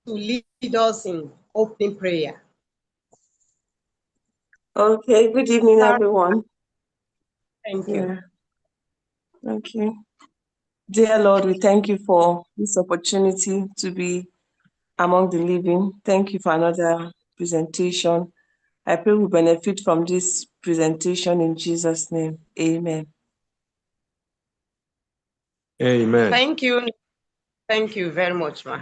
to lead us in opening prayer. Okay, good evening, everyone. Thank you. Thank you. Dear Lord, we thank you for this opportunity to be among the living. Thank you for another presentation. I pray we benefit from this presentation in Jesus' name. Amen. Amen. Thank you. Thank you very much, ma.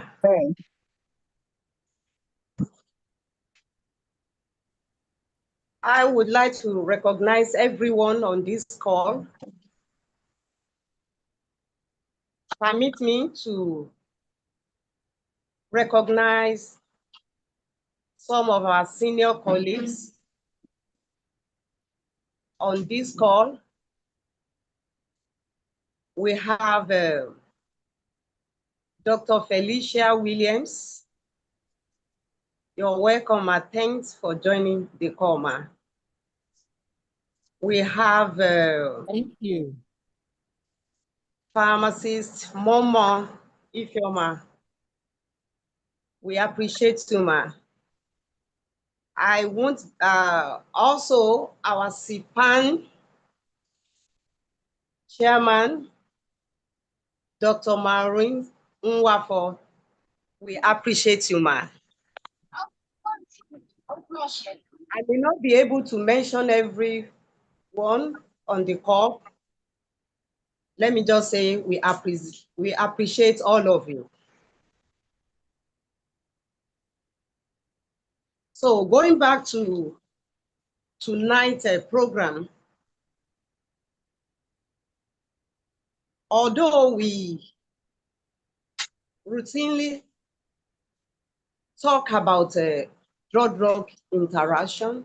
I would like to recognize everyone on this call. Permit me to recognize some of our senior colleagues on this call. We have Dr. Felicia Williams. You're welcome, ma. Thanks for joining the call, ma. We have Thank you. Pharmacist Momo Ifeoma. We appreciate you, ma. I want also our CPAN chairman, Dr. Maureen Nwafo. We appreciate you, ma. I may not be able to mention everyone on the call. Let me just say we appreciate all of you. So going back to tonight's program, although we routinely talk about drug-drug interaction,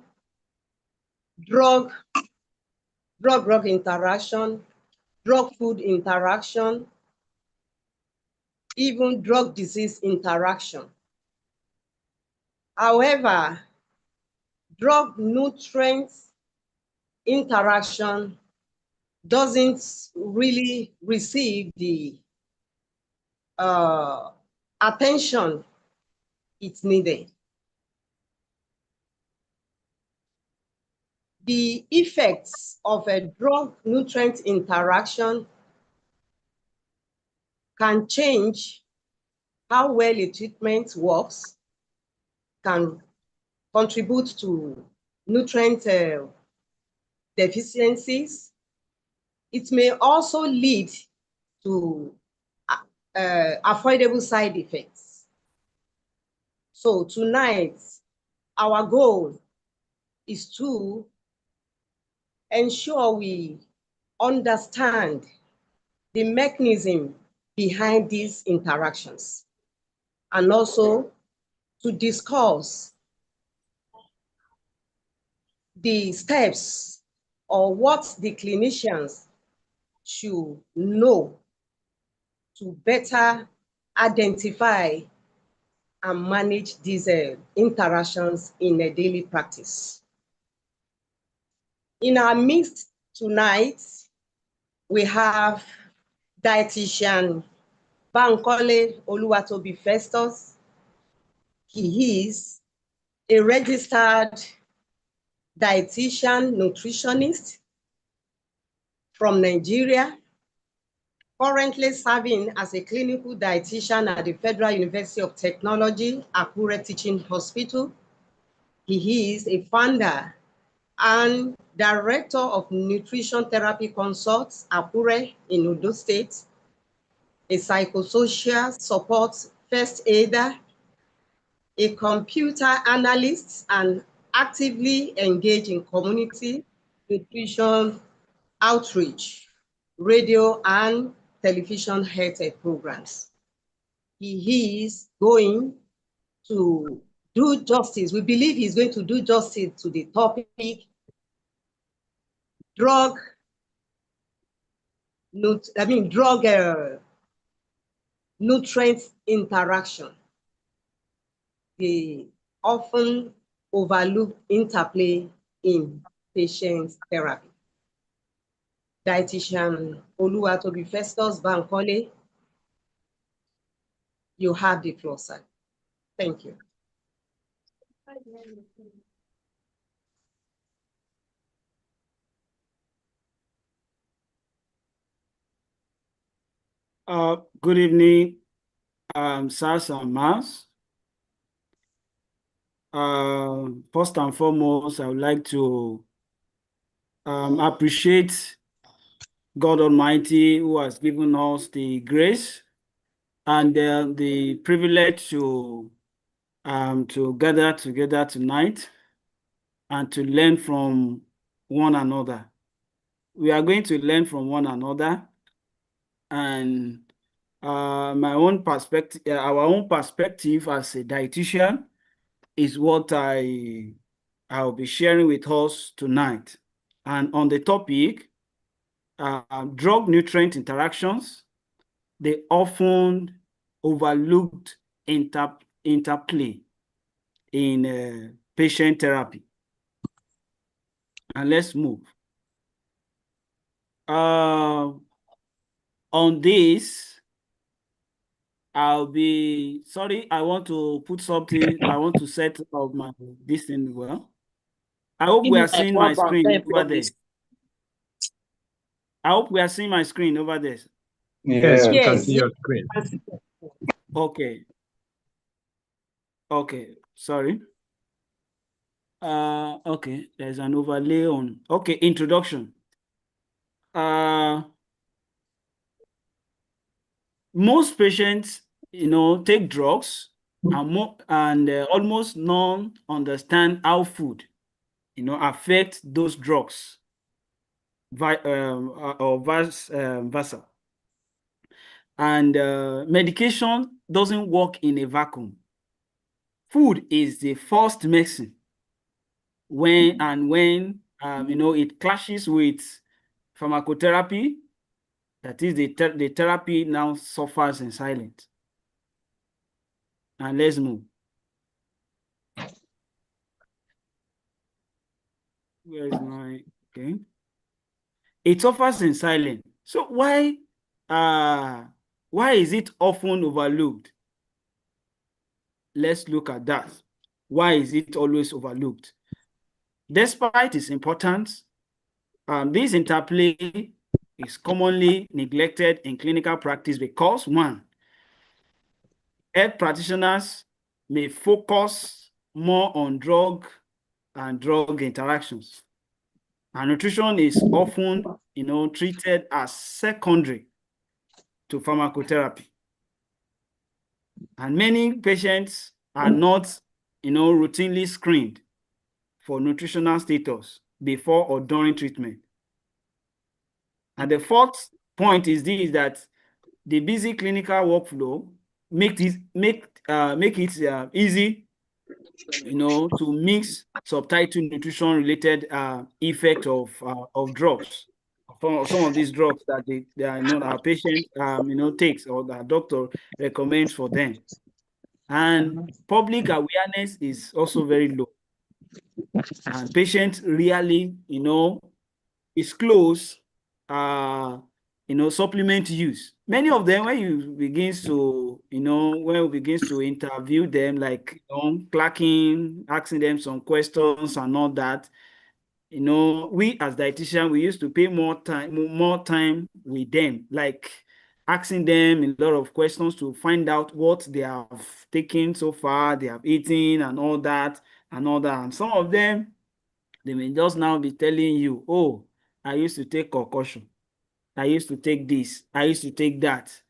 drug-drug interaction, drug-food interaction, even drug-disease interaction. However, drug-nutrient interaction doesn't really receive the attention it's needed. The effects of a drug-nutrient interaction can change how well a treatment works, can contribute to nutrient deficiencies. It may also lead to avoidable side effects. So tonight, our goal is to ensure we understand the mechanism behind these interactions, and also to discuss the steps or what the clinicians should know to better identify and manage these interactions in a daily practice. In our midst tonight, we have dietitian Bankole Oluwatobi Festus. He is a registered dietitian nutritionist from Nigeria, currently serving as a clinical dietitian at the Federal University of Technology, Akure Teaching Hospital. He is a founder and director of Nutrition Therapy Consults, Akure in Ondo State, a psychosocial support first aider, a computer analyst, and actively engaged in community nutrition outreach, radio and television health programs. He is going to do justice. We believe he's going to do justice to the topic, drug nutrient interaction, the often overlooked interplay in patient therapy. Dietitian Oluwatobi Festus Bankole, you have the floor, sir. Thank you. Good evening, SARS and MAS. First and foremost, I would like to appreciate God Almighty, who has given us the grace and the privilege to gather together tonight and to learn from one another. We are going to learn from one another, and my own perspective, our own perspective as a dietitian is what I'll be sharing with us tonight. And on the topic, drug-nutrient interactions, the often overlooked interplay in patient therapy. And let's move. On this, I want to put something, I want to set up this thing well. I hope we are seeing my screen over there. I hope we are seeing my screen over there. Yes, we can see your screen. Okay. Okay, sorry. Okay, there's an overlay on. Okay, introduction. Most patients, take drugs and almost none understand how food, affect those drugs or vice versa. And medication doesn't work in a vacuum. Food is the first medicine when it clashes with pharmacotherapy, that is the therapy now suffers in silence. And let's move. Where is my, okay. It suffers in silence. So why is it often overlooked? Let's look at that. Why is it always overlooked? Despite its importance, this interplay is commonly neglected in clinical practice because, one, health practitioners may focus more on drug and drug interactions. And nutrition is often, treated as secondary to pharmacotherapy. And many patients are not, routinely screened for nutritional status before or during treatment. And the fourth point is this, that the busy clinical workflow make it easy, to mix subtitle nutrition related effect of drugs. Some of these drugs that they are known our patient takes or the doctor recommends for them. And public awareness is also very low. And patients really, disclose supplement use. Many of them, when we begins to interview them, like clacking, asking them some questions and all that, we as dietitians, we used to pay more time with them, like asking them a lot of questions to find out what they have taken so far, they have eaten and all that. And some of them, they may just now be telling you, oh, I used to take concussion. I used to take this. I used to take that.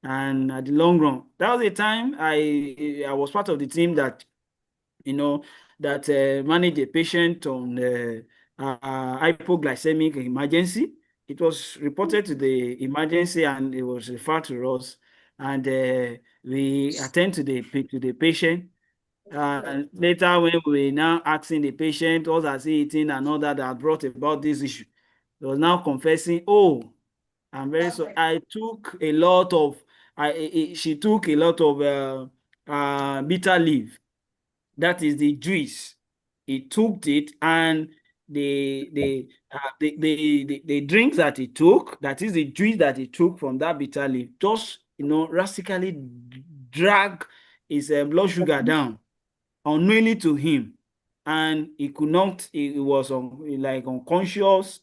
And at the long run, that was the time I was part of the team that, managed a patient on hypoglycemic emergency. It was reported to the emergency and it was referred to us. And we attend to the patient. Later, when we now asking the patient what has he eaten and all that brought about this issue, he was now confessing, oh, I'm very sorry. I took a lot of, she took a lot of bitter leaf. That is the juice. He took it, and the drinks that he took, that is the juice that he took from that bitter leaf, just drastically drag his blood sugar down unknowingly to him, and he could not. He was like unconscious.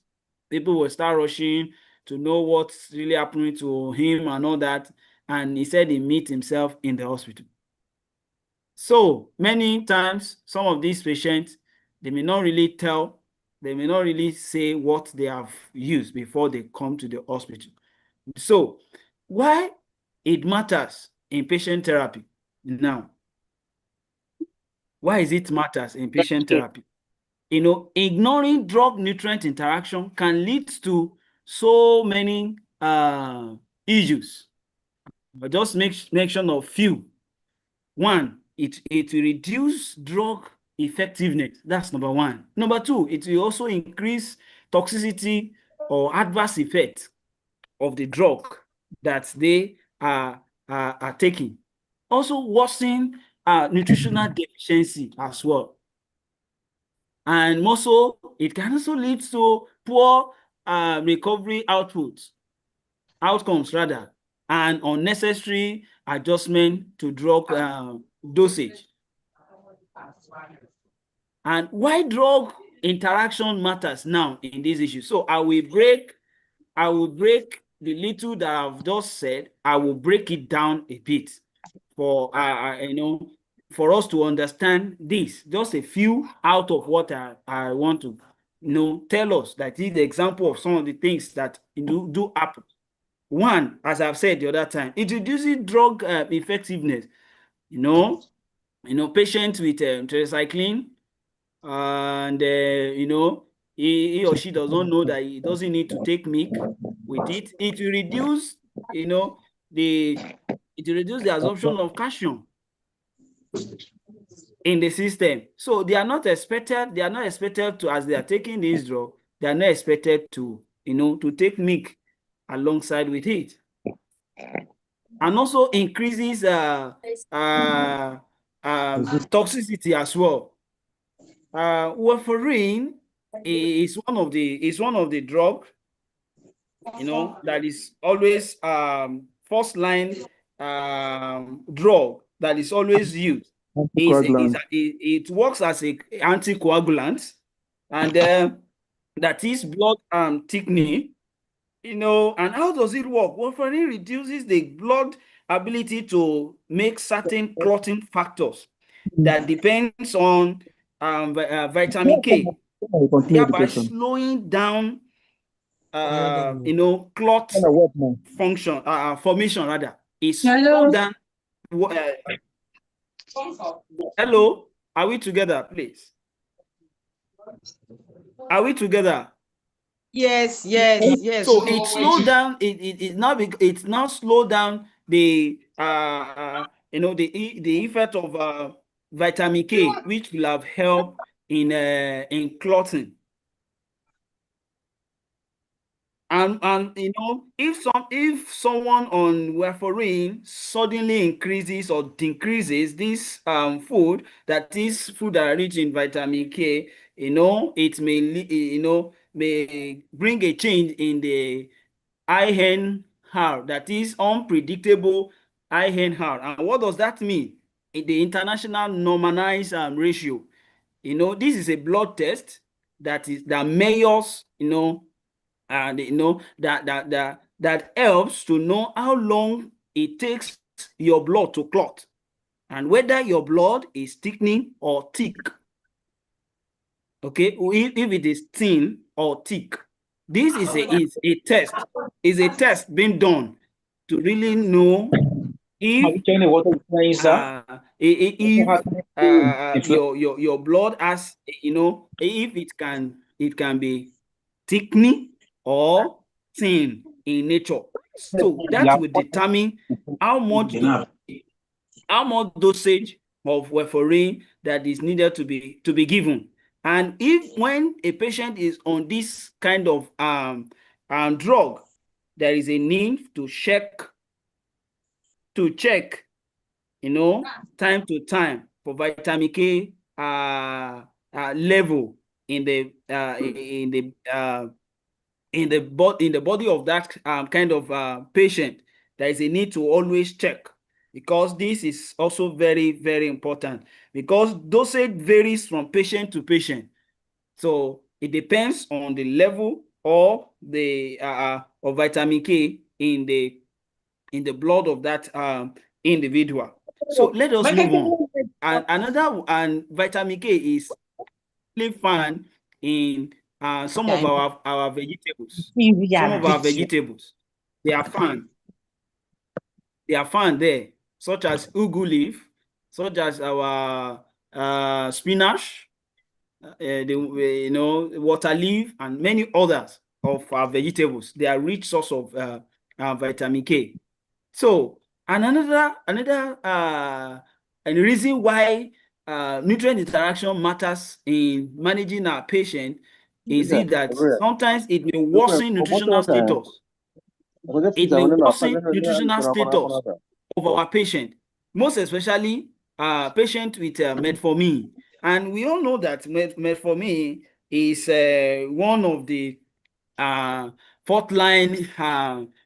People will start rushing to know what's really happening to him and all that. And he said he met himself in the hospital. So many times, some of these patients, they may not really say what they have used before they come to the hospital. So why it matters in patient therapy now? Why is it matters in patient therapy? Ignoring drug-nutrient interaction can lead to so many issues. But just mention of few. One, it will reduce drug effectiveness. That's number one. Number two, it will also increase toxicity or adverse effect of the drug that they are taking. Also worsen nutritional deficiency as well. And also, it can also lead to poor recovery outcomes, and unnecessary adjustment to drug dosage. And why drug interaction matters now in this issue. So I will break the little that I've just said. I will break it down a bit for for us to understand this. Just a few out of what I want to tell us, that is the example of some of the things that do happen. One, as I've said the other time, it reduces drug effectiveness. Patients with tetracycline, and he or she does not know that he doesn't need to take milk with it. It will reduce, the absorption of calcium in the system. So they are not expected to, as they are taking this drug, they are not expected to, to take milk alongside with it. And also increases toxicity as well. Warfarin is one of the drug, that is always first line drug that is always used. It works as a anticoagulant, and that is blood thickening. And how does it work? Warfarin reduces the blood ability to make certain clotting factors that depends on vitamin K, thereby slowing down clot function formation rather. It's slow down. Hello, are we together, please? Are we together? Yes. So it slowed down. It's now slowed down the the effect of vitamin K, which will have helped in clotting. And if someone on warfarin suddenly increases or decreases this food that are rich in vitamin K, it may bring a change in the INR, that is unpredictable INR. And what does that mean? The international normalized ratio. This is a blood test that measures, and that helps to know how long it takes your blood to clot, and whether your blood is thickening or thick. Okay, if it is thin or thick. This is a test. Is a test being done to really know if your blood has, if it can be thickening or thin in nature. So that will determine how much dosage of warfarin that is needed to be given. And when a patient is on this kind of drug, there is a need to check, time to time for vitamin K level in the body of that kind of patient. There is a need to always check, because this is also very, very important, because dosage varies from patient to patient. So it depends on the level of the of vitamin K in the blood of that individual. So let us move on. And vitamin K is found in some of our vegetables. Some of our vegetables, they are found there, such as ugu leaf, such as our spinach, water leaf, and many others of our vegetables. They are rich source of vitamin K. So, and another and the reason why nutrient interaction matters in managing our patient is that sometimes it may worsen nutritional status. It may worsen nutritional status of our patient, most especially patient with metformin. And we all know that metformin is one of the fourth line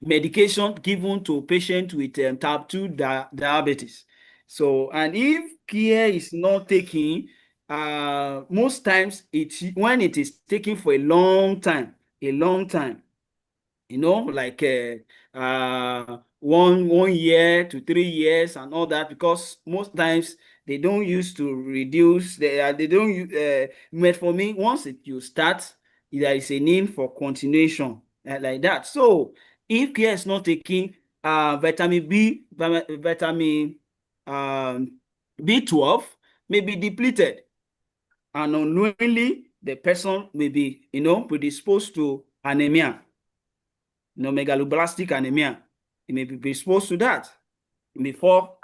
medication given to patients with type 2 diabetes. So, and if care is not taken, most times when it is taken for a long time, like 1 year to 3 years and all that, because most times they don't use to reduce, they don't use metformin. Once you start, there is a need for continuation like that. So if care is not taking, vitamin B12 may be depleted, and unknowingly the person may be predisposed to anemia, megaloblastic anemia. It may be predisposed to that before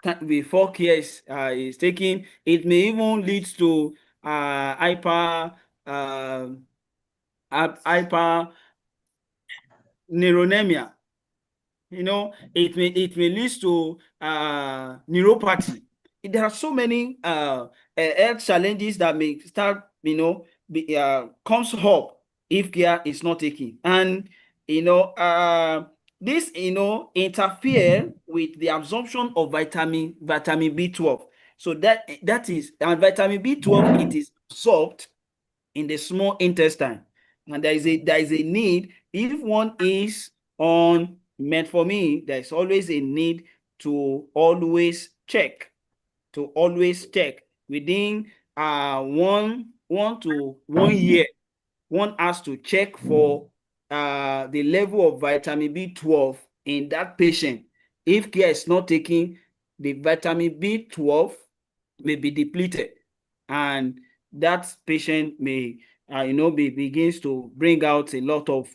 care is taken. It may even lead to hyperneronemia. It may lead to neuropathy. There are so many health challenges that may start, comes up if care is not taken. And this interfere with the absorption of vitamin B12. So that is, and vitamin B12, it is absorbed in the small intestine, and there is a need. If one is on metformin, there is always a need to always check within 1 to 1 year. One has to check for the level of vitamin B12 in that patient. If care is not taken, the vitamin B12 may be depleted, and that patient may begins to bring out a lot of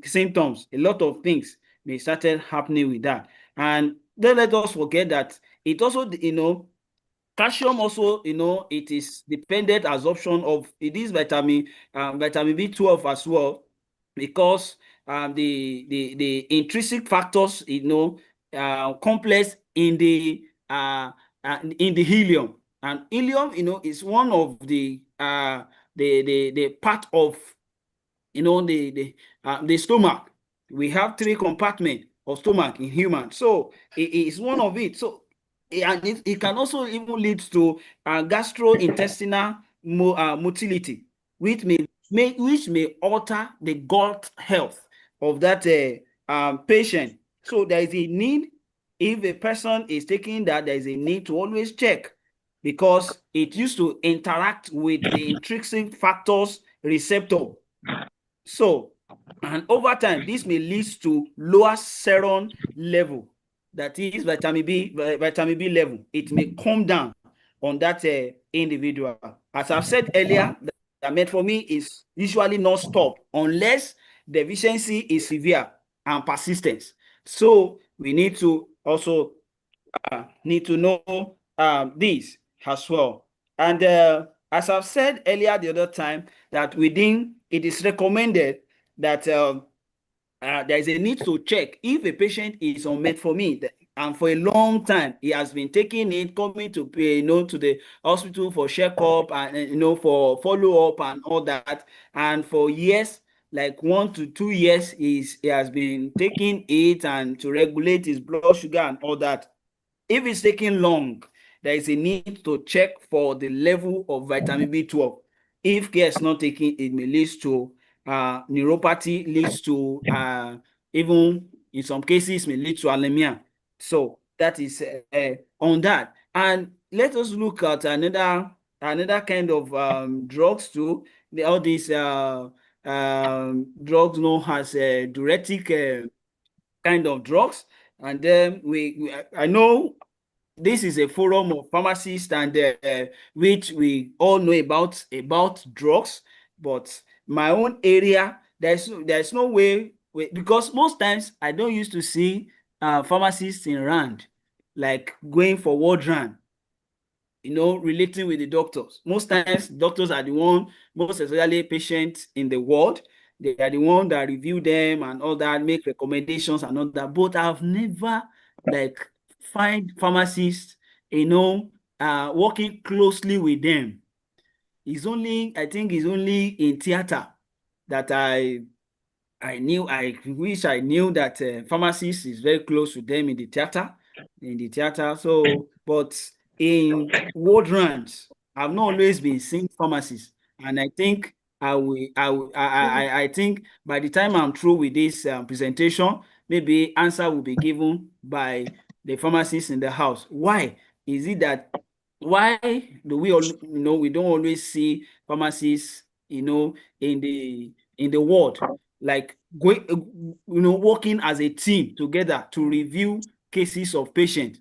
symptoms. A lot of things may started happening with that. And don't let us forget that it also, calcium also, it is dependent absorption of this vitamin B12 as well, because the intrinsic factors, complex in the helium. And helium, is one of the part of the stomach. We have 3 compartments of stomach in humans, so it is one of it. So and it can also even lead to gastrointestinal motility, which may alter the gut health of that patient. So there is a need, if a person is taking that, there is a need to always check, because it used to interact with the intrinsic factors receptor. So, and over time, this may lead to lower serum level, that is vitamin B level. It may come down on that individual. As I've said earlier, that metformin is usually not stopped unless deficiency is severe and persistent. So we need to also know this as well. And as I've said earlier the other time, that it is recommended that there is a need to check if a patient is on metformin and for a long time he has been taking it, coming to to the hospital for checkup and for follow-up and all that, and for years like 1 to 2 years he has been taking it and to regulate his blood sugar and all that. If it's taking long, there is a need to check for the level of vitamin B12. If care is not taken, it may lead to neuropathy, leads to even in some cases may lead to anemia. So that is on that. And let us look at another kind of drugs too. All these drugs known as diuretic kind of drugs. And then I know this is a forum of pharmacists and which we all know about drugs, but my own area, there's no way, because most times I don't used to see pharmacists in round, like going for ward round, relating with the doctors. Most times, doctors are the one, most especially patients in the ward, they are the one that review them and all that, make recommendations and all that. But I've never like find pharmacists, working closely with them. I think it's only in theater that I wish I knew that pharmacist is very close to them in the theater. So, but in ward rounds, I've not always been seeing pharmacists, and I think I think by the time I'm through with this presentation, maybe answer will be given by the pharmacist in the house. Why is it that? Why do we don't always see pharmacists, in the ward, like going, working as a team together to review cases of patients?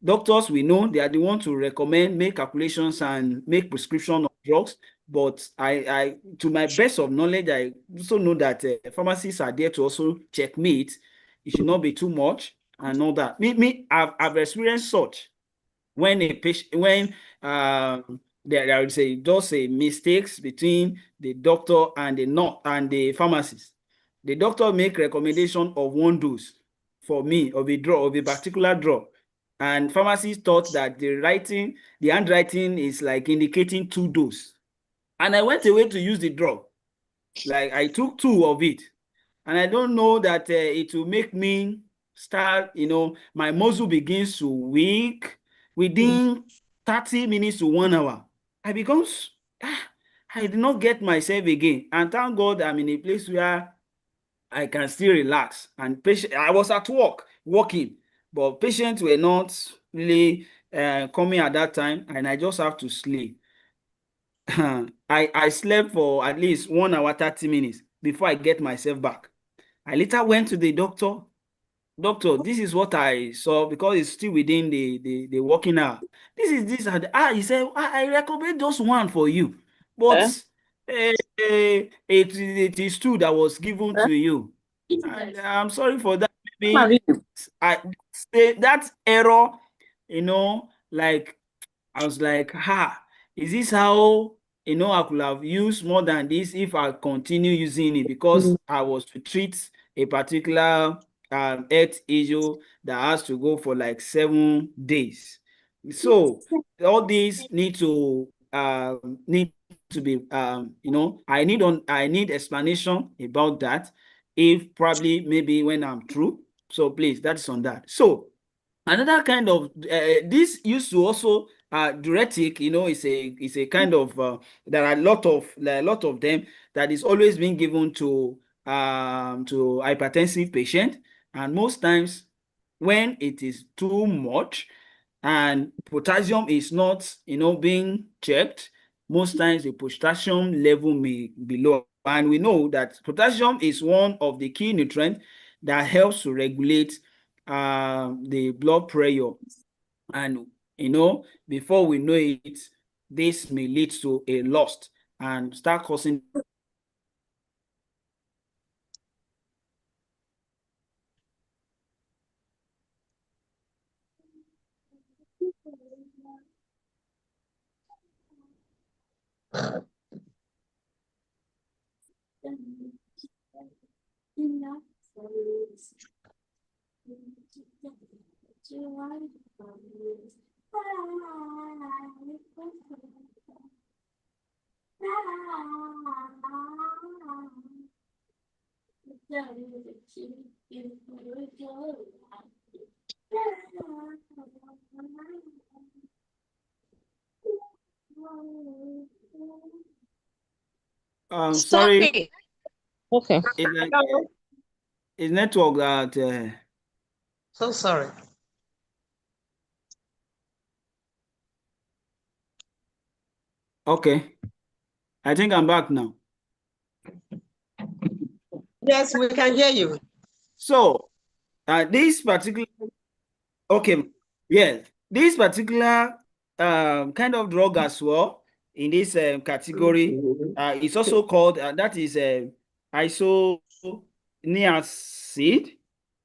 Doctors, we know they are the ones to recommend, make calculations, and make prescription of drugs. But to my best of knowledge, I also know that pharmacists are there to also checkmate. It should not be too much and all that. I've experienced such when a patient, when there is just a mistakes between the doctor and the pharmacist. The doctor make recommendation of one dose for me of a particular drug, and pharmacist thought that the handwriting is like indicating 2 doses, and I went away to use the drug. Like I took 2 of it, and I don't know that it will make me start, my muscle begins to weak within 30 minutes to 1 hour. I did not get myself again. And thank God I'm in a place where I can still relax. And I was at work, working, but patients were not really coming at that time, and I just have to sleep. I slept for at least 1 hour, 30 minutes before I get myself back. I later went to the doctor. Doctor, this is what I saw, because it's still within the working hour. This is this and he said, I recommend just one for you, but it is 2 that was given to you. And I'm sorry for that. Maybe I say that error, like I was like, is this how, I could have used more than this if I continue using it, because I was to treat a particular health issue that has to go for like 7 days. So all these need to be, I need explanation about that, if probably maybe when I'm through. So please, that's on that. So another kind of this used to also diuretic, is a kind of there are a lot of them that is always being given to hypertensive patient, and most times when it is too much and potassium is not being checked, most times the potassium level may be low, and we know that potassium is one of the key nutrients that helps to regulate the blood pressure. And before we know it, this may lead to a loss and start causing Sorry. Okay. It's like it's network that. So sorry. Okay. I think I'm back now. Yes, we can hear you. So, this particular, okay, yes, this particular kind of drug as well in this category is also called, that is isoniazid.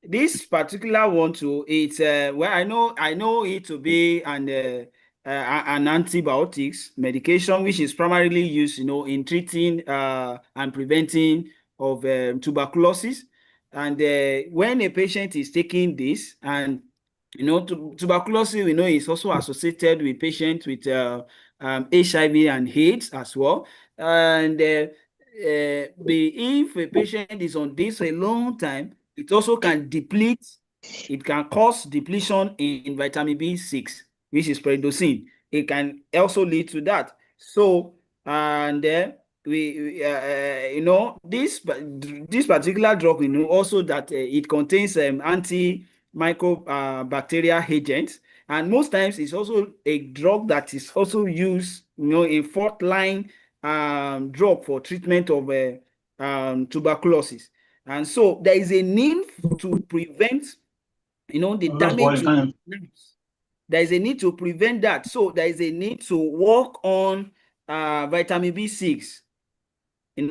This particular one too, it's well, I know it to be an antibiotics medication which is primarily used, in treating and preventing of tuberculosis. And when a patient is taking this, and tuberculosis, we know, is also associated with patients with HIV and AIDS as well. And if a patient is on this a long time, it also can deplete. It can cause depletion in vitamin B6, which is pyridoxine. It can also lead to that. So, and this particular drug, also that it contains antimicrobacterial agents, and most times it's also a drug that is also used, in fourth line drug for treatment of tuberculosis. And so there is a need to prevent, the damage to nerves. There is a need to prevent that. So there is a need to work on vitamin B6, in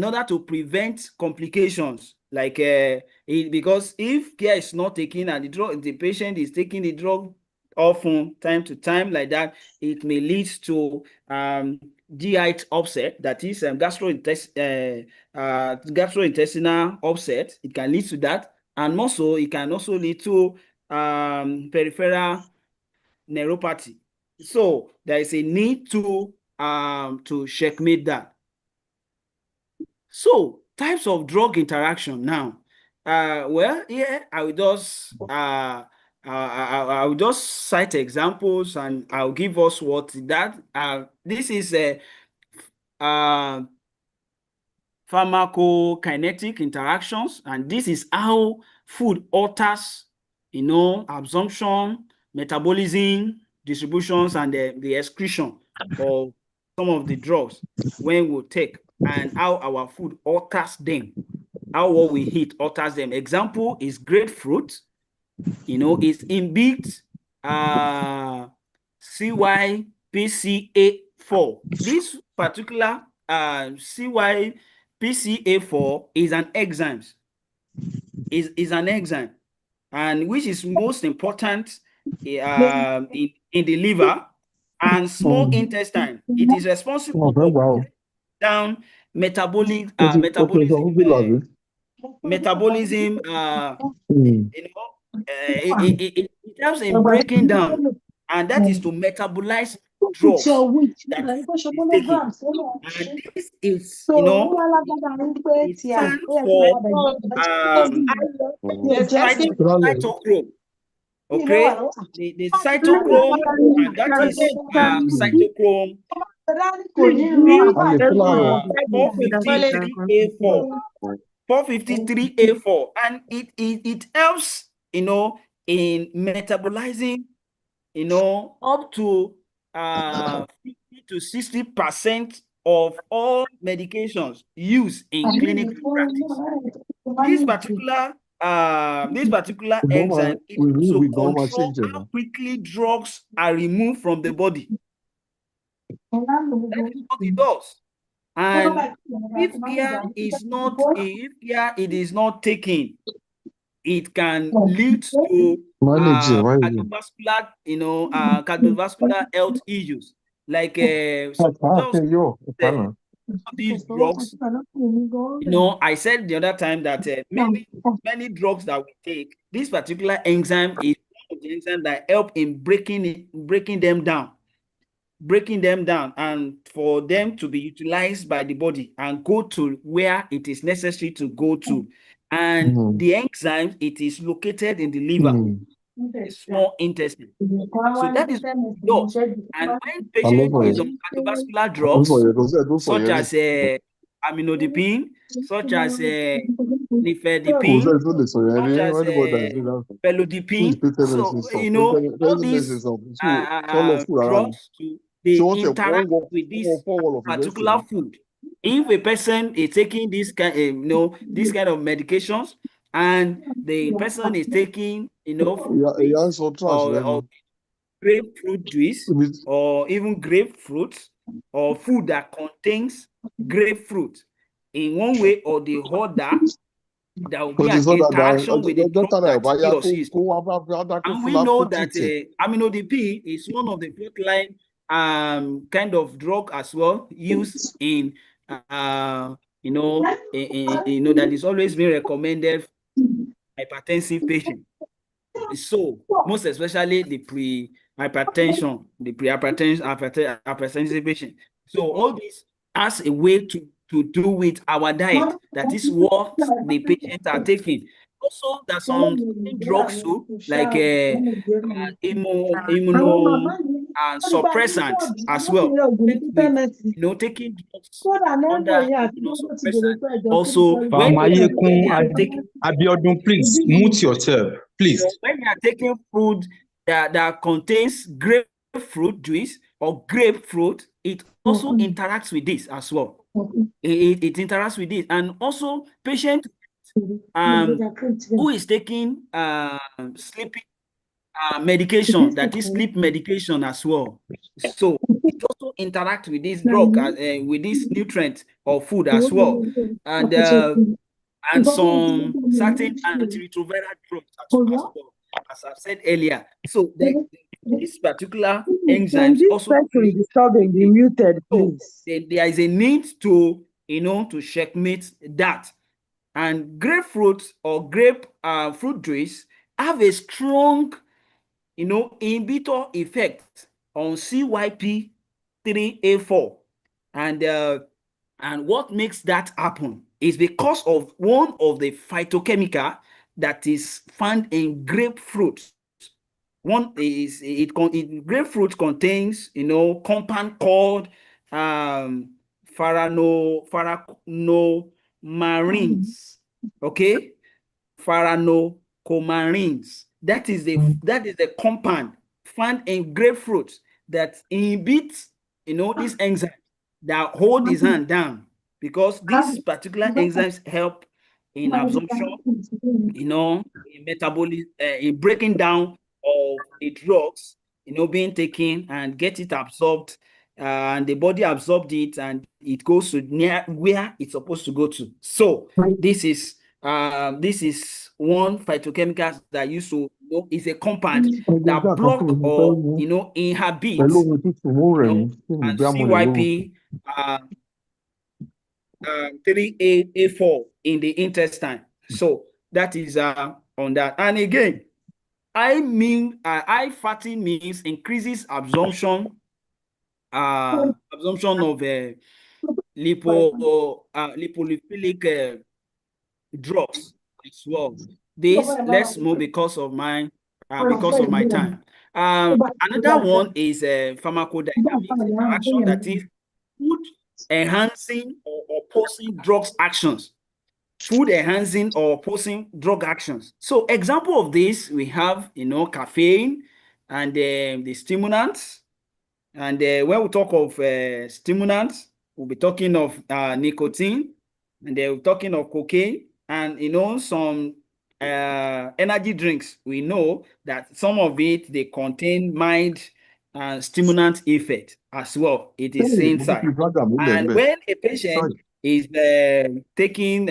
order to prevent complications, like because if care is not taken and the patient is taking the drug often, time to time, like that, it may lead to GI upset, that is gastrointestinal upset. It can lead to that, and also it can also lead to peripheral neuropathy. So there is a need to checkmate that. So, types of drug interaction now. Well, yeah, I will just I will just cite examples, and I'll give us what that this is a pharmacokinetic interactions, and this is how food alters, absorption, metabolism, distributions, and the excretion of some of the drugs when we take, and how our food alters them, how what we eat alters them. Example is grapefruit. It's inhibits CYPCA4. This particular CYPCA4 is an enzyme. Is an enzyme, and which is most important in the liver and small intestine. It is responsible for breaking down metabolism. It helps in breaking down, and that is to metabolize drugs that is taken. And this is, it stands for cytochrome. Okay, the cytochrome, and that is cytochrome 453A4. 453A4, and it helps, in metabolizing, up to 50 to 60% of all medications used in clinical practice. This particular enzyme is to control how quickly drugs are removed from the body. That is what it does. And if it is not taken, it can lead to cardiovascular health issues, like these drugs. I said the other time that many drugs that we take, this particular enzyme is one of the enzymes that help in breaking them down, and for them to be utilized by the body and go to where it is necessary to go to. And the enzyme, it is located in the liver. the small intestine. So that is dog. And when patient is on cardiovascular drugs, such as aminodipine, such as nifedipine, such as felodipine, so all these drugs, they interact with this particular food. If a person is taking this kind, this kind of medications, and the person is taking, or grapefruit juice, or even grapefruit, or food that contains grapefruit, in one way or the other, there will be an interaction with the drug that he or she is. And we know that aminodipine is one of the frontline kind of drug as well, used in that is always been recommended for hypertensive patients. So most especially the pre-hypertensive patient. So all this has a way to do with our diet. That is what the patients are taking. Also, there's some drugs too, like immunosuppressants as well. With, taking drugs under immunosuppressant. Also, when Abiodun, please mute yourself, please. When you are taking food that contains grapefruit juice or grapefruit, it also interacts with this as well. It interacts with this. And also, patient who is taking sleeping medication, that is sleep medication as well. So it also interacts with this drug, with this nutrient or food as well. And some certain antiretroviral drugs as well, as I've said earlier. So these particular enzymes also disturbing, be muted, please. So there is a need to to checkmate that. And grapefruit or grape fruit juice have a strong inhibitor effect on CYP3A4, and what makes that happen is because of one of the phytochemical that is found in grapefruit. One is grapefruit contains compound called faranocomarins. Okay, faranocomarins. That is the compound found in grapefruit that inhibits this enzyme that hold his hand down, because these particular enzymes help in absorption, in metabolism, in breaking down of the drugs, being taken, and get it absorbed, and the body absorbed it, and it goes to near where it's supposed to go to. So this is one phytochemical that used to is a compound that block or inhabit and CYP 3A4 in the intestine. So that is on that. And again, high fatty means increases absorption of lipophilic drugs as well. This let's move because of my time. Another one is pharmacodynamic interaction, that is food enhancing or opposing drugs actions. Food enhancing or opposing drug actions. So example of this, we have caffeine and the stimulants. And when we talk of stimulants, we'll be talking of nicotine, and then we're talking of cocaine, and some energy drinks. We know that some of it, they contain mild stimulant effect as well. It is inside. And when a patient is taking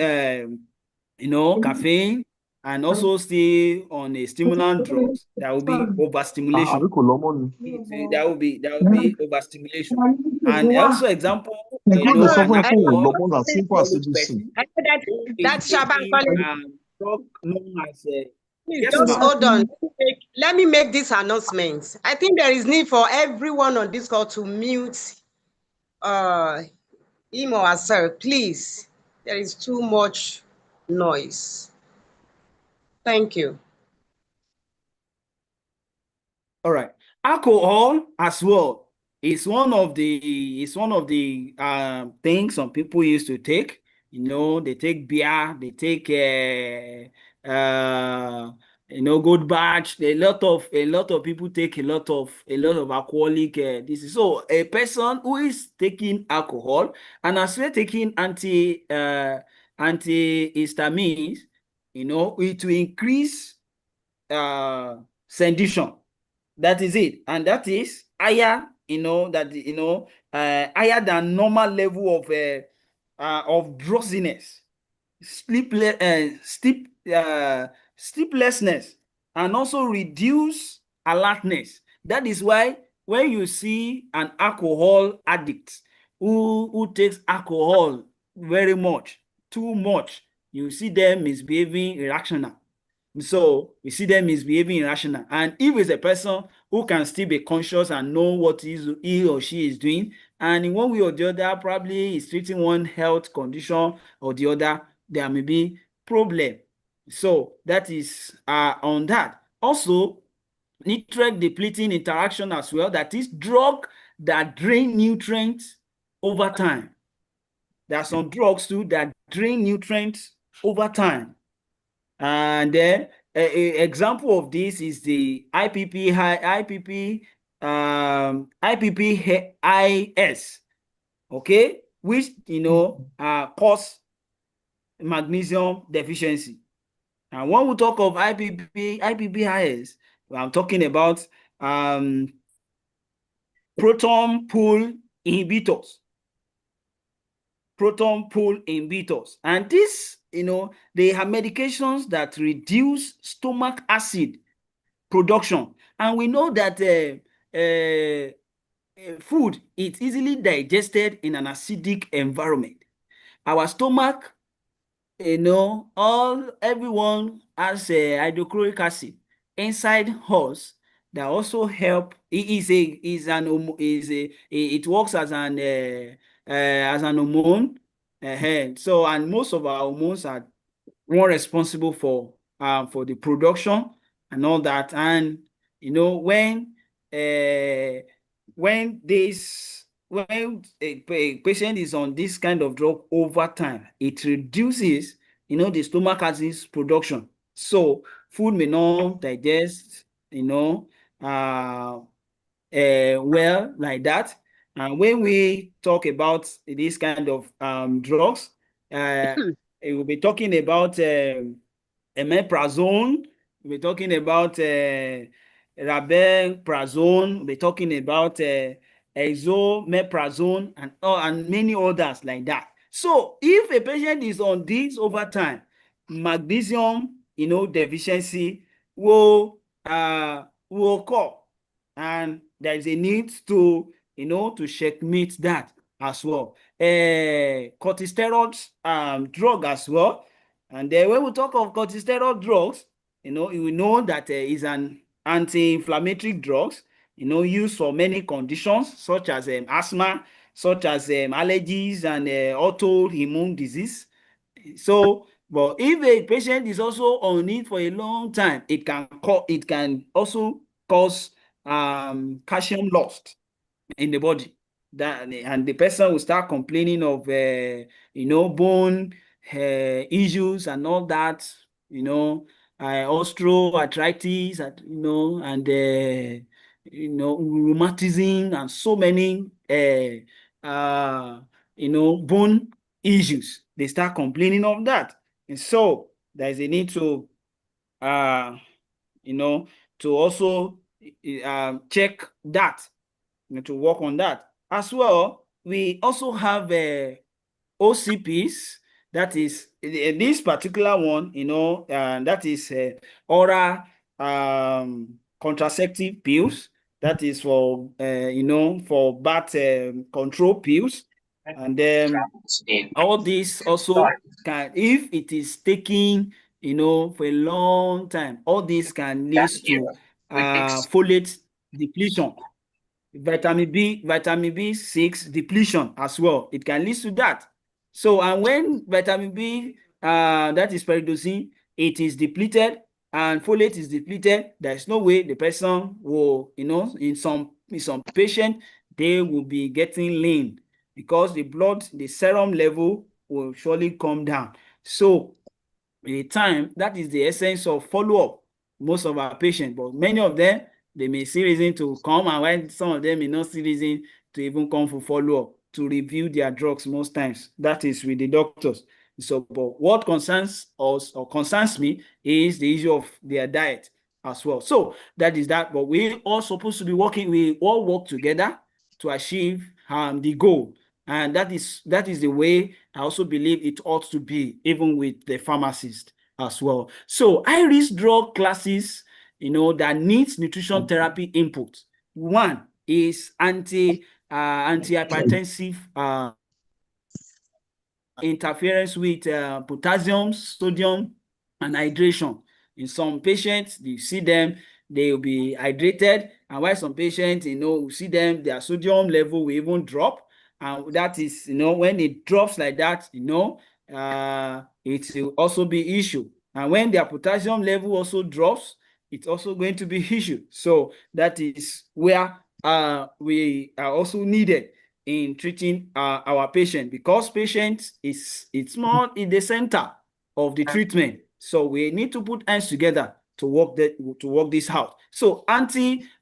caffeine and also still on a stimulant drugs, there will be overstimulation. There will be overstimulation. And also example, I know that Shaban drug known as please just hold on. Let me make this announcement. I think there is need for everyone on this call to mute him or herself, please. There is too much noise. Thank you. All right. Alcohol as well is one of the things some people used to take. They take beer, they take good batch. A lot of people take a lot of alcoholic this is so a person who is taking alcohol and as we're taking antihistamines, it will increase sedition. That is it. And that is higher, higher than normal level of drowsiness, sleeplessness, and also reduce alertness. That is why when you see an alcohol addict who takes alcohol very much, too much, you see them misbehaving irrational. So we see them misbehaving irrational. And if it's a person who can still be conscious and know what he or she is doing, and in one way or the other, probably is treating one health condition or the other, there may be problem. So that is on that. Also, nutrient depleting interaction as well. That is drug that drain nutrients over time. There are some drugs too that drain nutrients over time. And then a example of this is the IPPIS, okay, which cause magnesium deficiency. And when we talk of IPPIS, I'm talking about proton pull inhibitors. And this, they have medications that reduce stomach acid production. And we know that food is easily digested in an acidic environment. Our stomach, everyone has hydrochloric acid inside us that also help. It works as an hormone. So, and most of our hormones are more responsible for the production and all that. And when a patient is on this kind of drug over time, it reduces the stomach acid production. So food may not digest well like that. And when we talk about this kind of drugs, we will be talking about omeprazole, we're talking about rabeprazole, we're talking about esomeprazole, and many others like that. So if a patient is on this over time, magnesium deficiency will occur, and there is a need to checkmate that as well. Corticosteroid drug as well. And then when we talk of corticosteroid drugs, we know that is an anti-inflammatory drugs, used for many conditions such as asthma, such as allergies and autoimmune disease. So, but if a patient is also on it for a long time, it can also cause calcium loss in the body. And the person will start complaining of bone issues and all that, osteoarthritis, and rheumatism and so many bone issues. They start complaining of that. And so there is a need to to also check that, to work on that. As well, we also have OCPs, that is this particular one, that is oral contraceptive pills, that is for for birth control pills. And then all this also can, if it is taking for a long time, all this can lead to folate depletion, vitamin B6 depletion as well. It can lead to that. So, and when vitamin B, that is pyridoxine, it is depleted, and folate is depleted, there's no way the person will, in some patient, they will be getting lean because the serum level will surely come down. So the time, that is the essence of follow-up most of our patients, but many of them, they may see reason to come, and while some of them may not see reason to even come for follow-up to review their drugs most times. That is with the doctors. So, but what concerns us or concerns me is the issue of their diet as well. So that is that, but we all supposed to be working, we all work together to achieve the goal. And that is the way I also believe it ought to be, even with the pharmacist as well. So high-risk drug classes, that needs nutrition therapy input. One is antihypertensive interference with potassium, sodium, and hydration. In some patients, you see them, they will be hydrated, and while some patients, you see them, their sodium level will even drop. And that is, when it drops like that, it will also be issue. And when their potassium level also drops, it's also going to be issue. So that is where we are also needed in treating our patient, because patient it's more in the center of the treatment. So we need to put hands together to work this out. So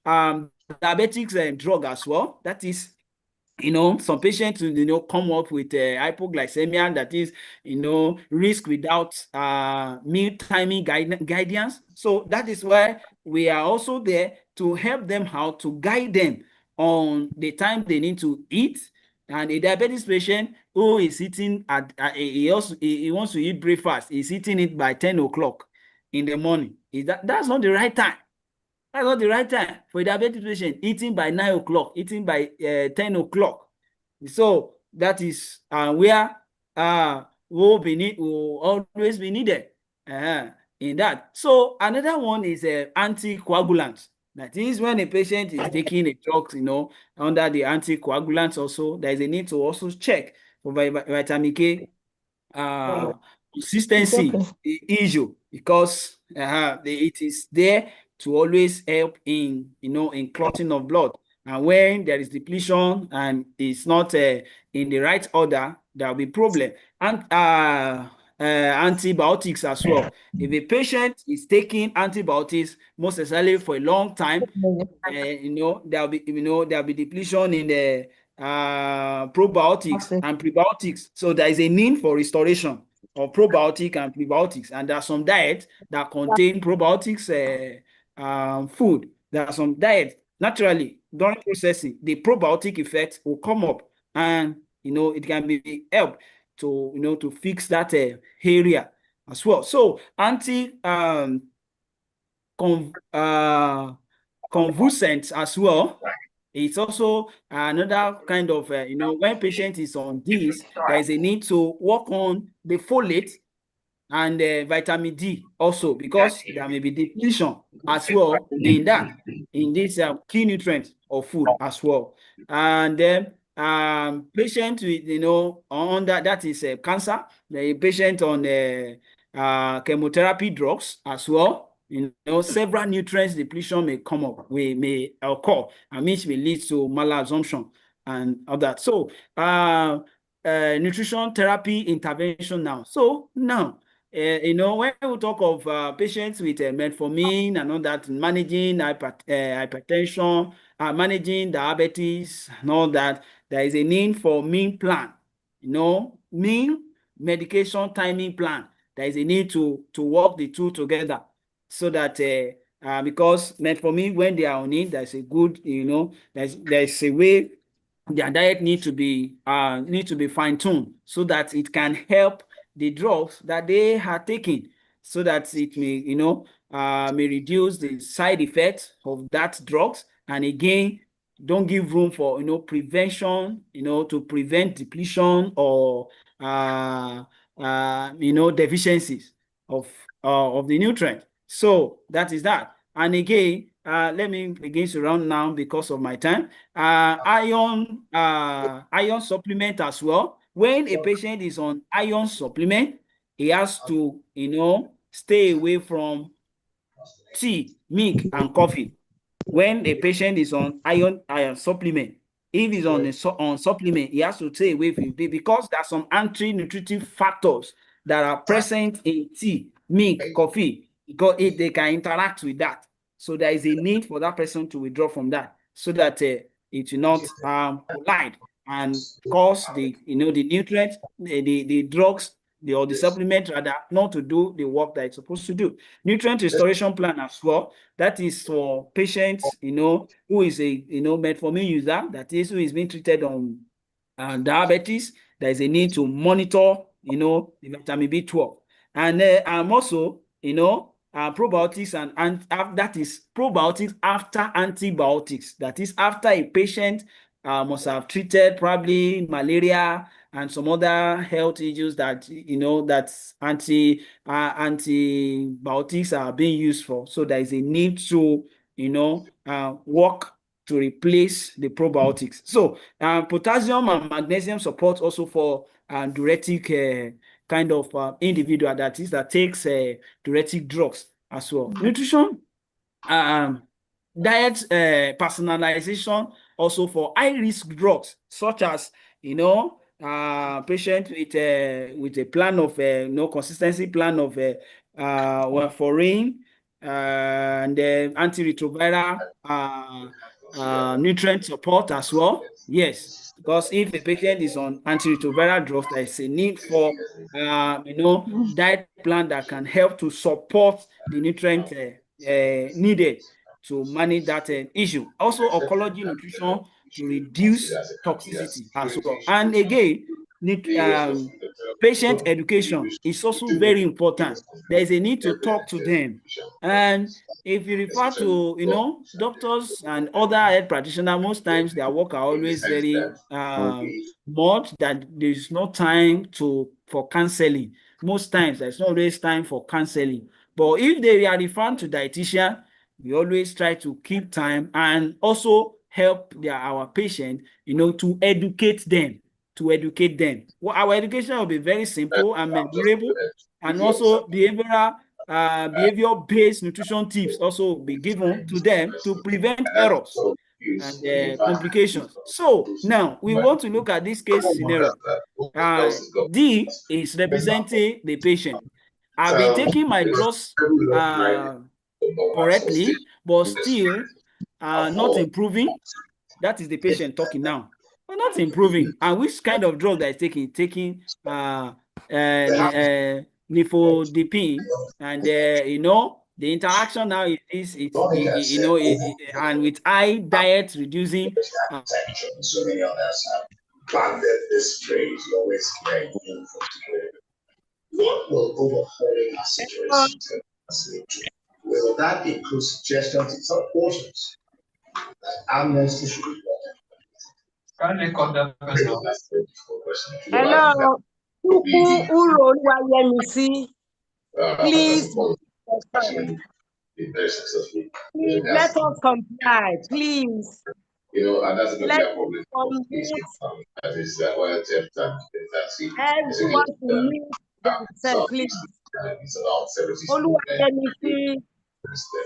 diabetics drug as well. That is, some patients, come up with hypoglycemia, that is, risk without meal timing guidance. So that is why we are also there to help them out, to guide them on the time they need to eat. And a diabetes patient who is eating he wants to eat breakfast, he's eating it by 10 o'clock in the morning. That's not the right time. That's not the right time for a diabetic patient, eating by 9 o'clock, eating by 10 o'clock. So that is where will always be needed in that. So another one is anticoagulants. That is, when a patient is taking a drug, under the anticoagulants also, there is a need to also check for vitamin K consistency issue, because it is there to always help in clotting of blood. And when there is depletion and it's not in the right order, there will be problem. And antibiotics as well. If a patient is taking antibiotics most especially for a long time, there'll be depletion in the probiotics and prebiotics. So there is a need for restoration of probiotic and prebiotics. And there are some diets that contain probiotics food. There are some diets, naturally, during processing, the probiotic effect will come up, and it can be helped to fix that area as well. So convulsants as well. It's also another kind of, when patient is on this, there is a need to work on the folate and vitamin D also, because there may be depletion as well in this key nutrient of food as well. And then patient with, under that is cancer, the patient on chemotherapy drugs as well. Several nutrients depletion may come up, may occur, and which may lead to malabsorption and all that. So nutrition therapy intervention now. So now, when we talk of patients with metformin and all that, managing hypertension, managing diabetes and all that, there is a need for meal plan, meal medication timing plan. There is a need to work the two together, so that because metformin, when they are on it, there's a good, there's a way their diet need to be fine-tuned, so that it can help the drugs that they are taking, so that it may may reduce the side effects of that drugs, and again don't give room for prevention, to prevent depletion or deficiencies of the nutrient. So that is that. And again, let me begin to round now because of my time. Iron supplement as well. When a patient is on iron supplement, he has to stay away from tea, milk, and coffee. When a patient is on iron supplement, if he's on on supplement, he has to stay away from it because there are some anti-nutritive factors that are present in tea, milk, coffee, because they can interact with that. So there is a need for that person to withdraw from that so that it will not collide and cause the the nutrients, the drugs, or the supplement rather, not to do the work that it's supposed to do. Nutrient restoration plan as well. That is for patients, who is a metformin user, that is, who is being treated on diabetes. There is a need to monitor, the vitamin B12, and also, probiotics and that is probiotics after antibiotics. That is after a patient must have treated probably malaria and some other health issues that that antibiotics are being used for. So there is a need to work to replace the probiotics. So potassium and magnesium support also for diuretic kind of individual that takes diuretic drugs as well. Nutrition, diet personalization also for high risk drugs, such as patient with a plan of consistency plan of warfarin and antiretroviral nutrient support as well. Yes, because if a patient is on antiretroviral drugs, there is a need for diet plan that can help to support the nutrient needed to manage that issue. Also, oncology nutrition to reduce toxicity as well. And again, patient education is also very important. There is a need to talk to them. And if you refer to, doctors and other health practitioners, most times their work are always very much that there's no time for counseling. Most times there's not always time for counseling. But if they are referred to dietitian, we always try to keep time and also help our patient, to educate them. Well, our education will be very simple and memorable, and also behavior-based nutrition tips also be given to them to prevent errors and complications. So now we want to look at this case scenario. D is representing the patient. I've been taking my drugs correctly, but still not improving. That is the patient talking now. But not improving. And which kind of drug that is taking? Taking nifodipine, and the interaction now is and with high diet reducing. So many others have planted this phrase, you always hear it What will overhauling our situation lead to? Will that include suggestions in some portions that amnesty should be important? Can't record that person. That's the difficult question. Hello. Please, Actually, be very successful. please let us comply, please. And that's going to be a problem. That is why everyone to mute themselves, please. It's about 70.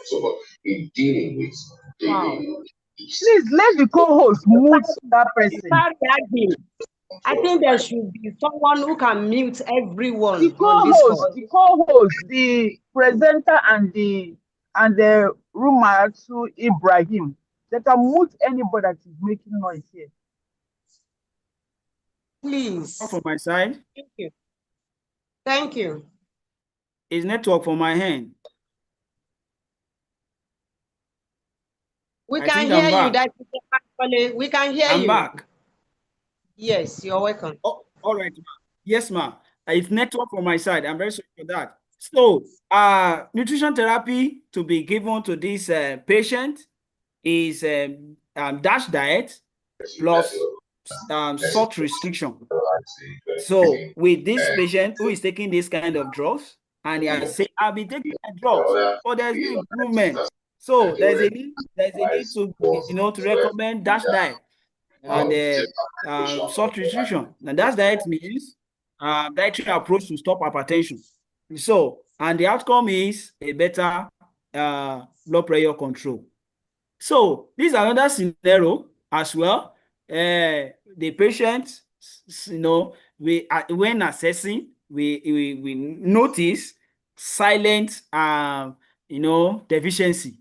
So, but in dealing with Please let the co-host mute that person. I think there should be someone who can mute everyone. The co-host, the presenter, and the roomer to Ibrahim. They can mute anybody that is making noise here. Please. From my side. Thank you. Thank you. Is network from my hand. We can hear you. That we can hear you. I'm back. Yes, you're welcome. Oh, all right. Yes, ma'am. It's network from my side. I'm very sorry for that. So, nutrition therapy to be given to this patient is DASH diet plus salt restriction. So, with this patient who is taking this kind of drugs, and he has said, I'll be taking my drugs, but there's no improvement. So, there's a need to, to recommend DASH diet and salt restriction. And that diet means dietary approach to stop hypertension. So, and the outcome is a better blood pressure control. So this is another scenario as well. The patient, when assessing, we notice silent, deficiency,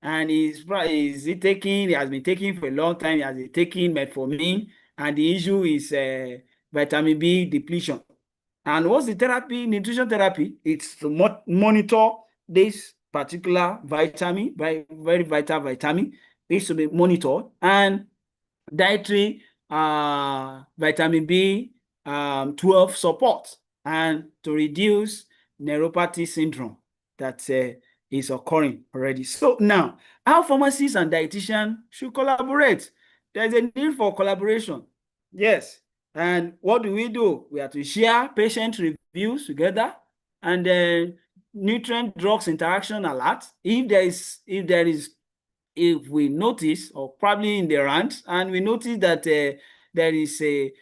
and he has been taking for a long time. He has been taking metformin, and the issue is vitamin B depletion. And what's the therapy? Nutrition therapy. It's to monitor this particular vitamin, very vital vitamin, needs to be monitored, and dietary vitamin B 12 support, and to reduce neuropathy syndrome that is occurring already. So now, how pharmacists and dietitians should collaborate? There's a need for collaboration. Yes. And what do? We have to share patient reviews together, and then nutrient drugs interaction alert. If we notice, or probably in the rant, and we notice that there is a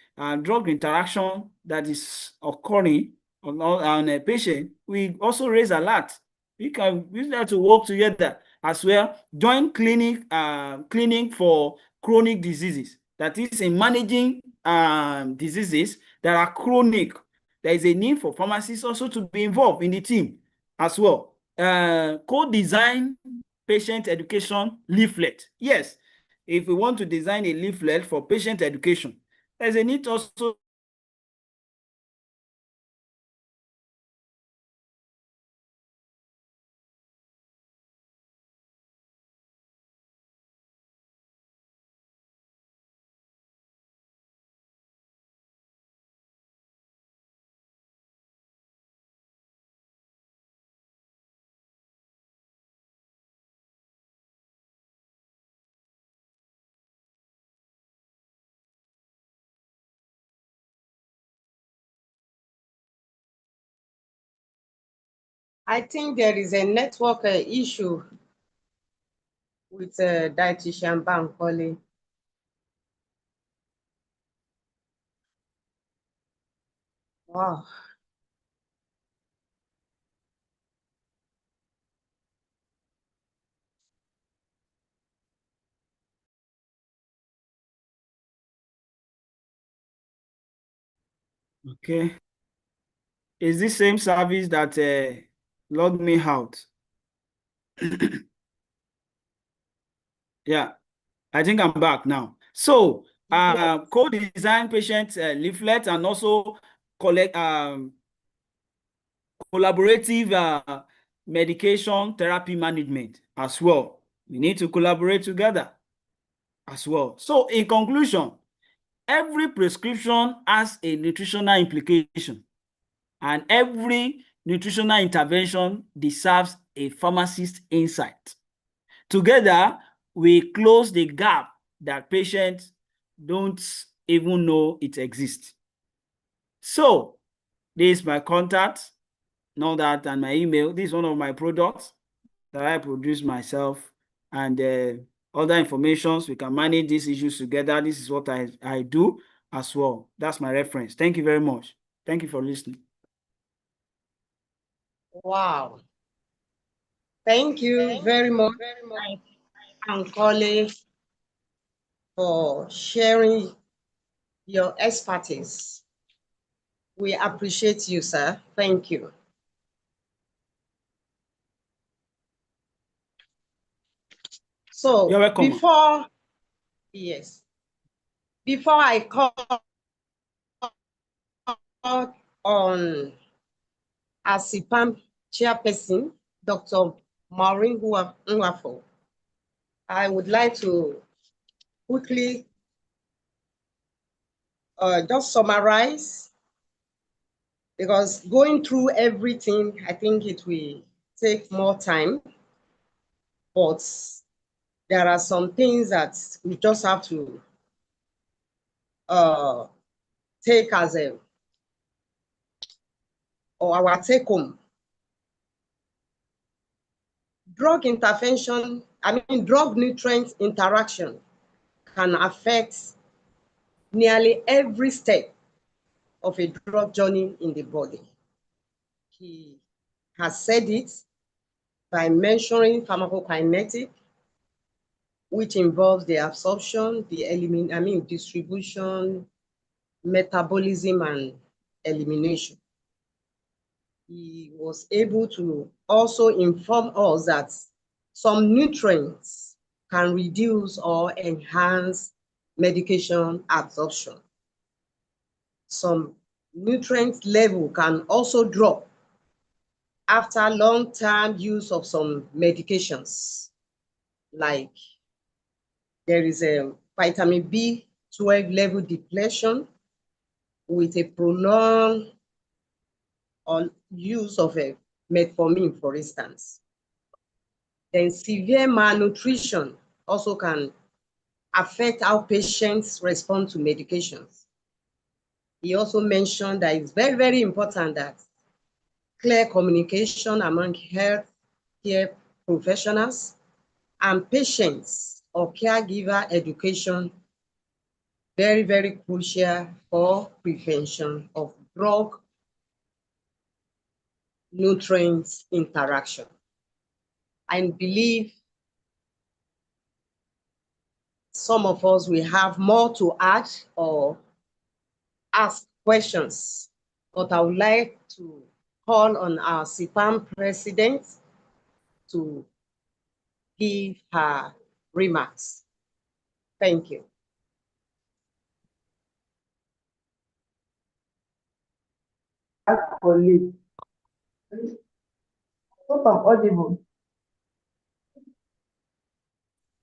drug interaction that is occurring on a patient, we also raise alert. We have to work together as well. Joint clinic for chronic diseases. That is, in managing diseases that are chronic, there is a need for pharmacists also to be involved in the team as well. Co-design patient education leaflet. Yes, if we want to design a leaflet for patient education, there's a need also I think there is a network issue with dietitian Bankole. Wow. okay. Is this same service that logged me out? Yeah, I think I'm back now. So, co-design patient leaflet, and also collect collaborative medication therapy management as well. We need to collaborate together as well. So, in conclusion, every prescription has a nutritional implication, and every nutritional intervention deserves a pharmacist insight. Together, we close the gap that patients don't even know it exists. So, this is my contact, know that, and my email. This is one of my products that I produce myself, and other informations. We can manage these issues together. This is what I do as well. That's my reference. Thank you very much. Thank you for listening. Wow. Thank you very much, Bankole, for sharing your expertise. We appreciate you, sir. Thank you. So You're welcome. before I call on ASIPAM chairperson, Dr. Maureen Nwafo, I would like to quickly just summarize, because going through everything, I think it will take more time, but there are some things that we just have to take as our take home. Drug nutrient interaction can affect nearly every step of a drug journey in the body. He has said it by mentioning pharmacokinetic, which involves the absorption, the distribution, metabolism, and elimination. He was able to also inform us that some nutrients can reduce or enhance medication absorption. Some nutrient level can also drop after long-term use of some medications, like there is a vitamin B12 level depletion with a prolonged use of a metformin, for instance. Then severe malnutrition also can affect how patients respond to medications. He also mentioned that it's very, very important that clear communication among health care professionals and patients or caregiver education, very, very crucial for prevention of drug nutrients interaction. I believe some of us will have more to add or ask questions, but I would like to call on our CPAM president to give her remarks. Thank you. Colleague. Hope I'm audible.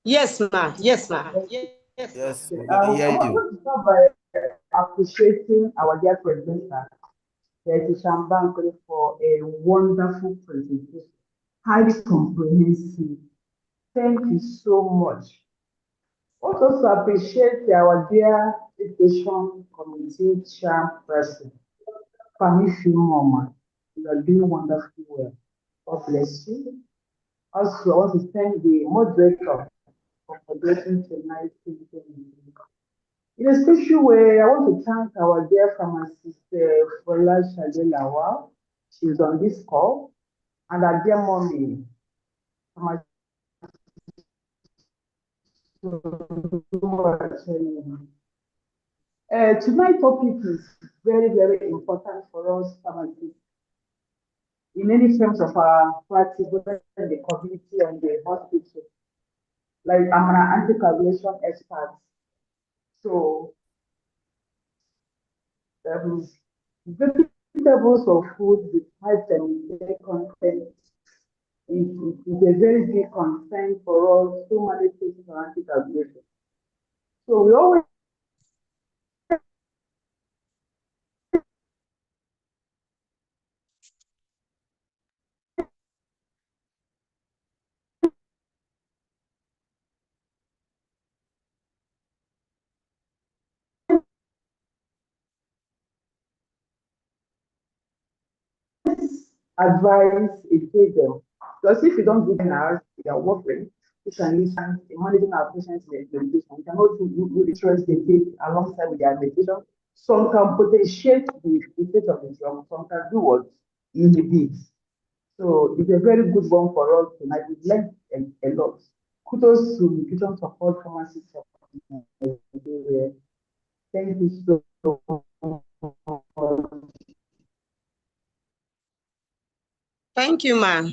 Yes, ma. Yes, ma. Yes, Okay. we can hear I you. want to start by appreciating our dear presenter, Tishan Bankole, for a wonderful presentation, highly comprehensive. Thank you so much. Also appreciate our dear education committee chairperson, Fami Mama. You are doing wonderfully well. God bless you. Also, I want to thank the moderator for moderating tonight's meeting. In a special way, I want to thank our dear pharmacist, Fola Shadelawa. She's on this call. And our dear mommy, pharmacist. Tonight's topic is very, very important for us pharmacists in many terms of our practice, both in the community and the hospital. Like I'm an anti-coagulation expert, so vegetables or food with high vitamin K content is a very big concern for us. So many patients are anti-coagulation. So we always advise educate them. Because if you don't give them hours, they are working, you can listen in managing our patients' medication. You can also do the choice they take alongside with their medication. Some can potentiate the effect of the drug, some can do what inhibit. So it's a very good one for us tonight. We've learned a lot. Kudos to nutrition support pharmacists of Nigeria. Thank you so much. Thank you, ma.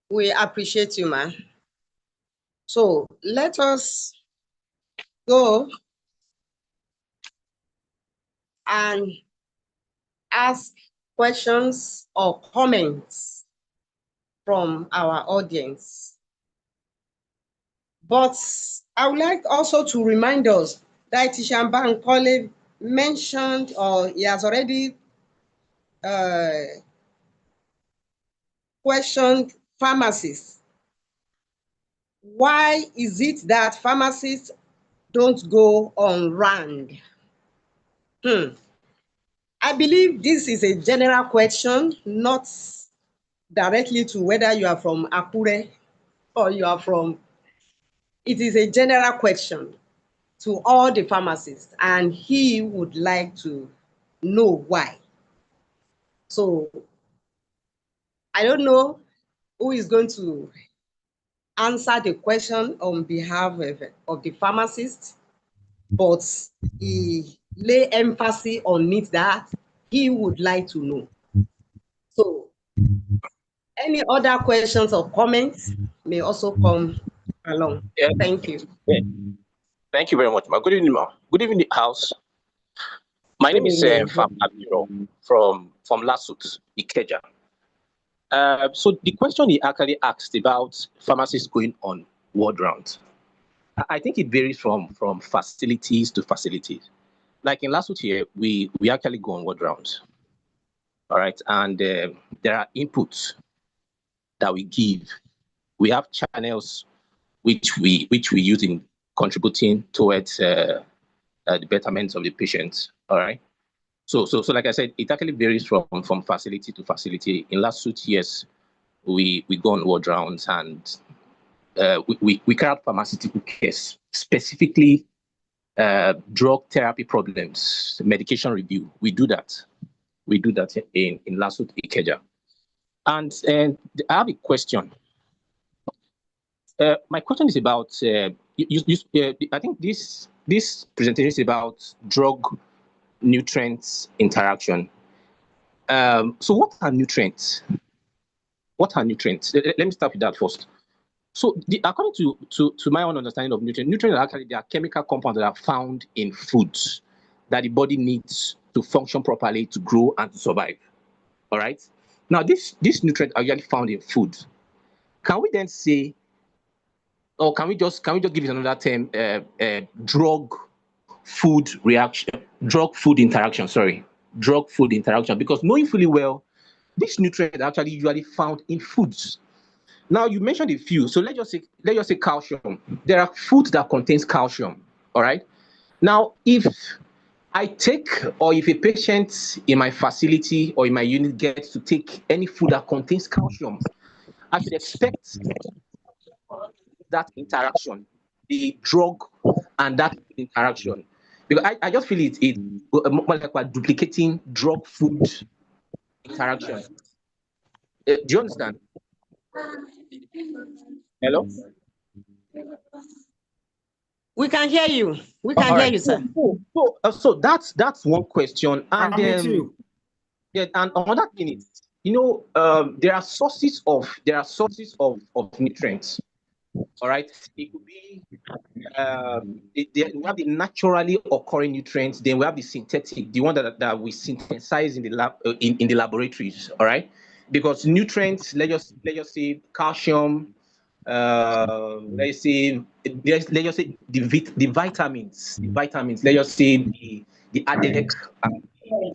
We appreciate you, ma. So let us go and ask questions or comments from our audience. But I would like also to remind us that Tishan Bankole mentioned, or he has already questioned pharmacists. Why is it that pharmacists don't go on round? I believe this is a general question, not directly to whether you are from Akure or you are from, it is a general question to all the pharmacists, and he would like to know why. So I don't know who is going to answer the question on behalf of the pharmacist, but he lay emphasis on it that he would like to know. So any other questions or comments may also come along. Yeah. Thank you. Yeah. Thank you very much, ma. Good evening, ma. Good evening, House. My name is Fam Abiro from Lasut, Ikeja. So the question he actually asked about pharmacists going on ward rounds, I think it varies from facilities to facilities. Like in Lasut here, we actually go on ward rounds. All right, and there are inputs that we give. We have channels which we use in contributing towards the betterment of the patients. All right. So like I said, it actually varies from facility to facility. In Lasut, yes, we go on ward rounds and we carry out pharmaceutical cases, specifically drug therapy problems, medication review. We do that. We do that in Lasut Ikeja. And I have a question. My question is about, I think this presentation is about drug nutrients interaction. So what are nutrients? What are nutrients? Let me start with that first. So according to my own understanding of nutrients are actually, they are chemical compounds that are found in foods that the body needs to function properly, to grow and to survive. All right. Now, these nutrients are usually found in food. Can we then say, or can we just give it another term, drug food interaction? Sorry, drug food interaction, because knowing fully well, these nutrients are actually usually found in foods. Now, you mentioned a few, so let's just say calcium. There are foods that contains calcium. All right. Now, if I take, or if a patient in my facility or in my unit gets to take any food that contains calcium, I should expect that interaction, the drug and that interaction. Because I just feel it more like we're duplicating drug food interaction. Do you understand? Hello? We can hear you. We can hear you, sir. So that's one question. And I'm with you. Yeah, and another thing is, there are sources of nutrients. All right, it could be we have the naturally occurring nutrients, then we have the synthetic, the one that we synthesize in the lab, in the laboratories. All right, because nutrients, let's just say calcium, let's just say the vitamins, let's just say the ADEC and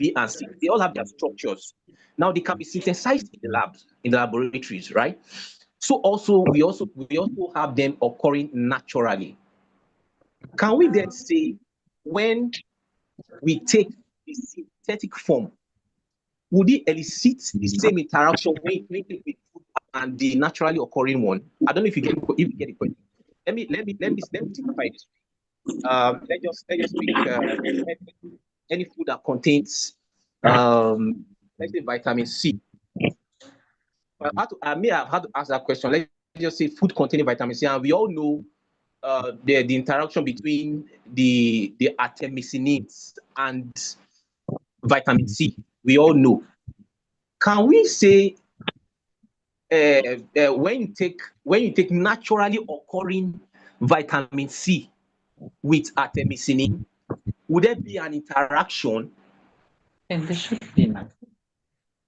B and C, they all have their structures. Now they can be synthesized in the labs, in the laboratories, right? So we also have them occurring naturally. Can we then say, when we take the synthetic form, would it elicit the same interaction when we take with food and the naturally occurring one? I don't know if you get the question. Let me simplify this. Let's just take any food that contains let's say vitamin C. I may have had to ask that question. Let's just say food containing vitamin C, and we all know the interaction between the artemisinin and vitamin C. We all know. Can we say when you take naturally occurring vitamin C with artemisinin, would there be an interaction? And there should be now.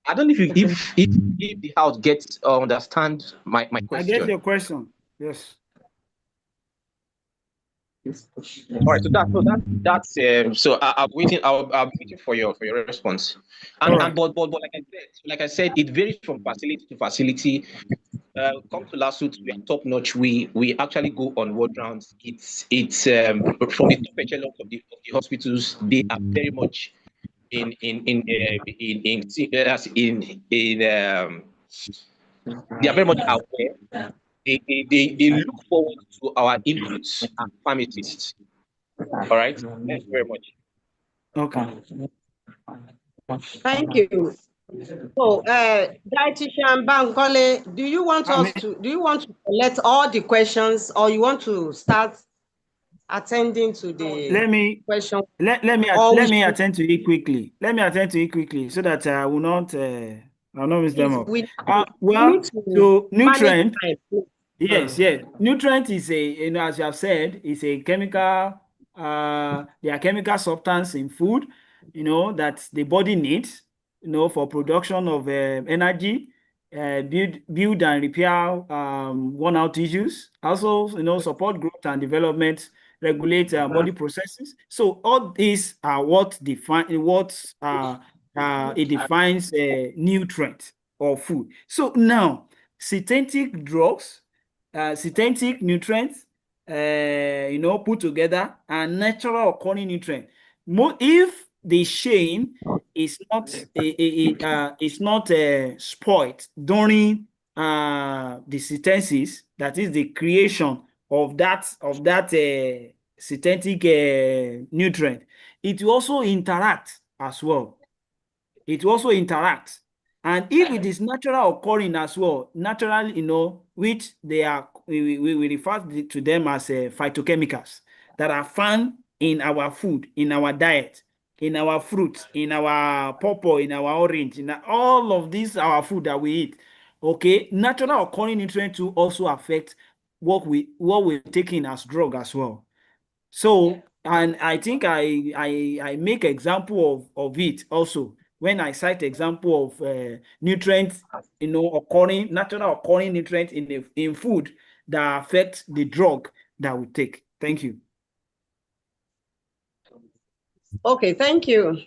I don't know if the house gets understand my question. I get your question. Yes. All right, that's so I'm waiting. I'm waiting for your response. And Right. but like I said, it varies from facility to facility. Come to Lasut, we are top notch. We actually go on ward rounds. It's from the top echelons of the hospitals. They are very much in they are very much aware. They look forward to our inputs as pharmacists. All right. Thank you very much. Okay. Thank you. So, dietitian Bankole, do you want to collect all the questions, or you want to start attending to the question? Let me attend to it quickly. Let me attend to it quickly so that I will not miss them up. So nutrient. Yes. Nutrient is as you have said, is a chemical. They are chemical substance in food, that the body needs, for production of energy, build and repair worn out tissues. Also, support growth and development, regulate body processes. So all these are what it defines nutrient or food. So now, synthetic drugs, synthetic nutrients, put together, and natural occurring nutrient. If the chain is not spoiled during the synthesis, that is the creation of that synthetic nutrient, it will also interact as well. It also interacts. And if it is natural occurring as well, natural, which we refer to them as phytochemicals that are found in our food, in our diet, in our fruits, in our pawpaw, in our orange, in all of these our food that we eat. Okay, natural occurring nutrients to also affect what we're taking as drug as well. So, and I think I make example of it also when I cite example of nutrients, natural occurring nutrients in food that affect the drug that we take. Thank you. Okay, thank you.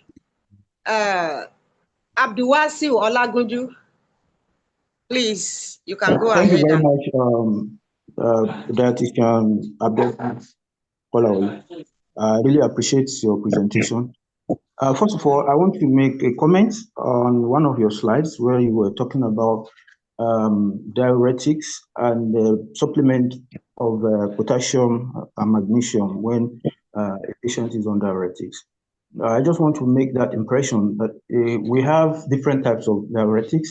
Abdulwasiu Olagunju, please, you can go ahead. Thank you very much, Dietitian Abdul. I really appreciate your presentation. First of all, I want to make a comment on one of your slides where you were talking about diuretics and the supplement of potassium and magnesium when a patient is on diuretics. I just want to make that impression that we have different types of diuretics.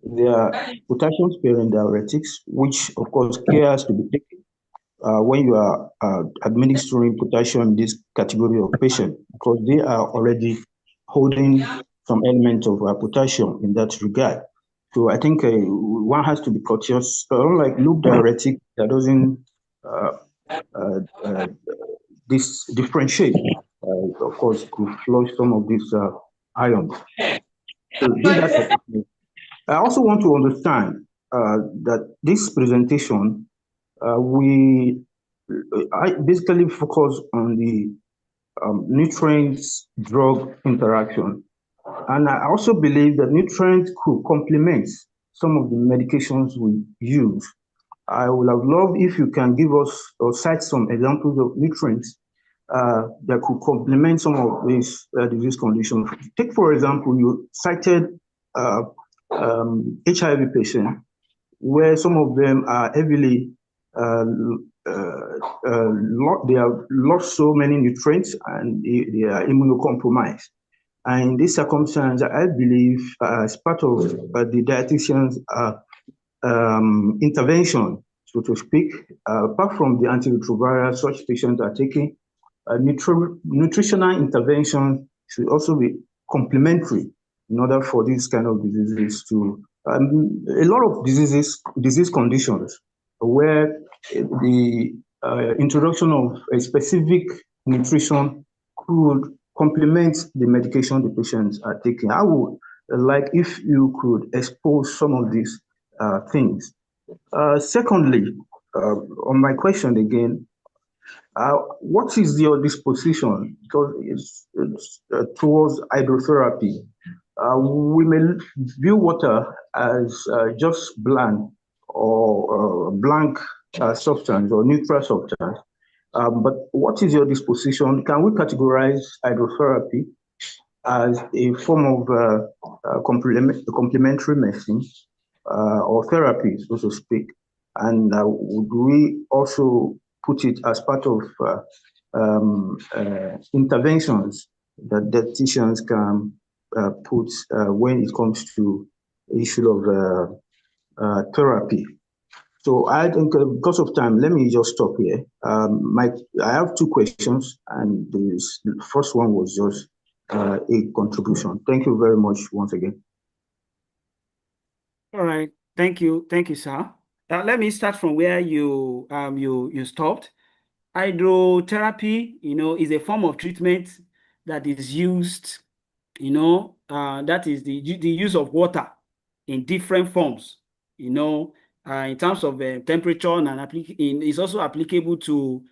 There are potassium-sparing diuretics, which of course care has to be taken when you are administering potassium in this category of patient, because they are already holding some element of potassium in that regard. So I think one has to be cautious. Unlike loop diuretic that doesn't differentiate, of course, could flush some of these ions. So I also want to understand that this presentation, I basically focus on the nutrients-drug interaction. And I also believe that nutrients could complement some of the medications we use. I would have loved if you can give us or cite some examples of nutrients that could complement some of these disease conditions. Take, for example, you cited HIV patients, where some of them are heavily, they have lost so many nutrients and they are immunocompromised. And in this circumstance, I believe as part of the dietitian's intervention, so to speak, apart from the antiretroviral such patients are taking, nutritional intervention should also be complementary in order for these kind of diseases to, a lot of disease conditions where the introduction of a specific nutrition could complement the medication the patients are taking. I would like if you could expose some of these things. Secondly, on my question again, what is your disposition? Because it's towards hydrotherapy. We may view water as just bland or blank substance or neutral substance. But what is your disposition? Can we categorize hydrotherapy as a form of complementary medicine or therapy, so to speak? And would we also put it as part of interventions that dietitians can put when it comes to the issue of therapy. So I think because of time, let me just stop here. I have two questions, and the first one was just a contribution. Thank you very much once again. All right. Thank you, sir. Let me start from where you stopped. Hydrotherapy, is a form of treatment that is used, that is the use of water in different forms, in terms of temperature, and it's also applicable to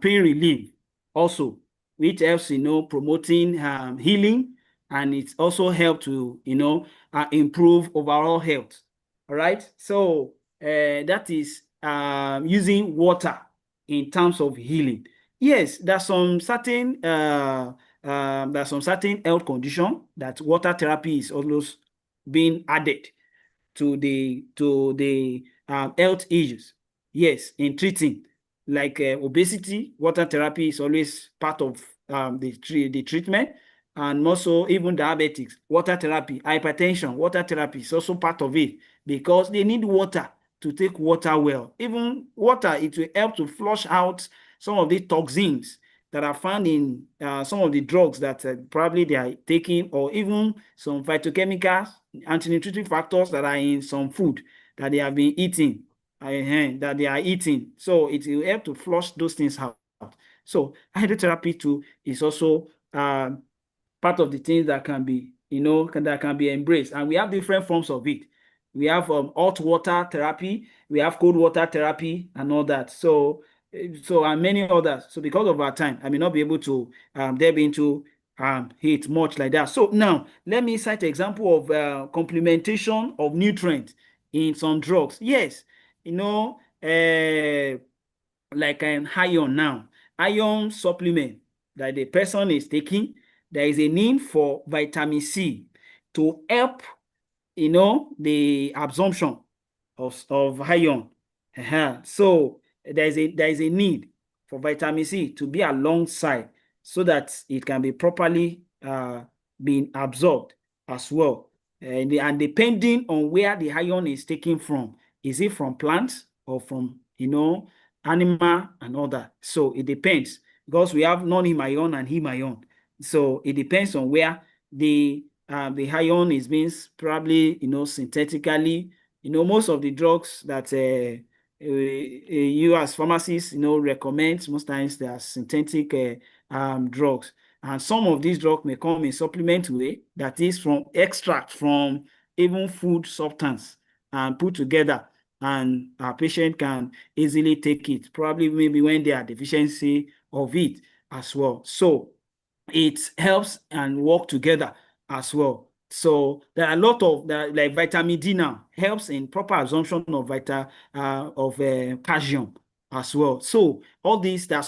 pain relief also, which helps, promoting healing, and it's also help to, improve overall health. All right. So that is using water in terms of healing. Yes, there's some certain health condition that water therapy is always being added to the health issues. Yes, in treating, like obesity, water therapy is always part of the treatment, and also even diabetics, water therapy, hypertension, water therapy is also part of it, because they need water to take water well. Even water, it will help to flush out some of the toxins that are found in some of the drugs that probably they are taking, or even some phytochemicals, anti-nutritive factors that are in some food that they have been eating, that they are eating. So it will help to flush those things out. So hydrotherapy too is also part of the things that can be, that can be embraced. And we have different forms of it. We have hot water therapy, we have cold water therapy, and all that. So and many others. So because of our time, I may not be able to delve into it much like that. So now let me cite an example of complementation of nutrients in some drugs. Yes, like iron now, iron supplement that the person is taking, there is a need for vitamin C to help, the absorption of iron. So there is a need for vitamin C to be alongside, so that it can be properly being absorbed as well. And depending on where the iron is taken from, is it from plants or from, animal and all that? So it depends, because we have non-heme iron and heme iron. So it depends on where the iron is being probably, synthetically. Most of the drugs that you as pharmacists, recommend, most times they are synthetic drugs. And some of these drugs may come in supplement way, that is from extract from even food substance, and put together, and our patient can easily take it, probably maybe when they are deficiency of it as well. So it helps and work together as well. So there are a lot of like vitamin D now helps in proper absorption of calcium as well. So all these, there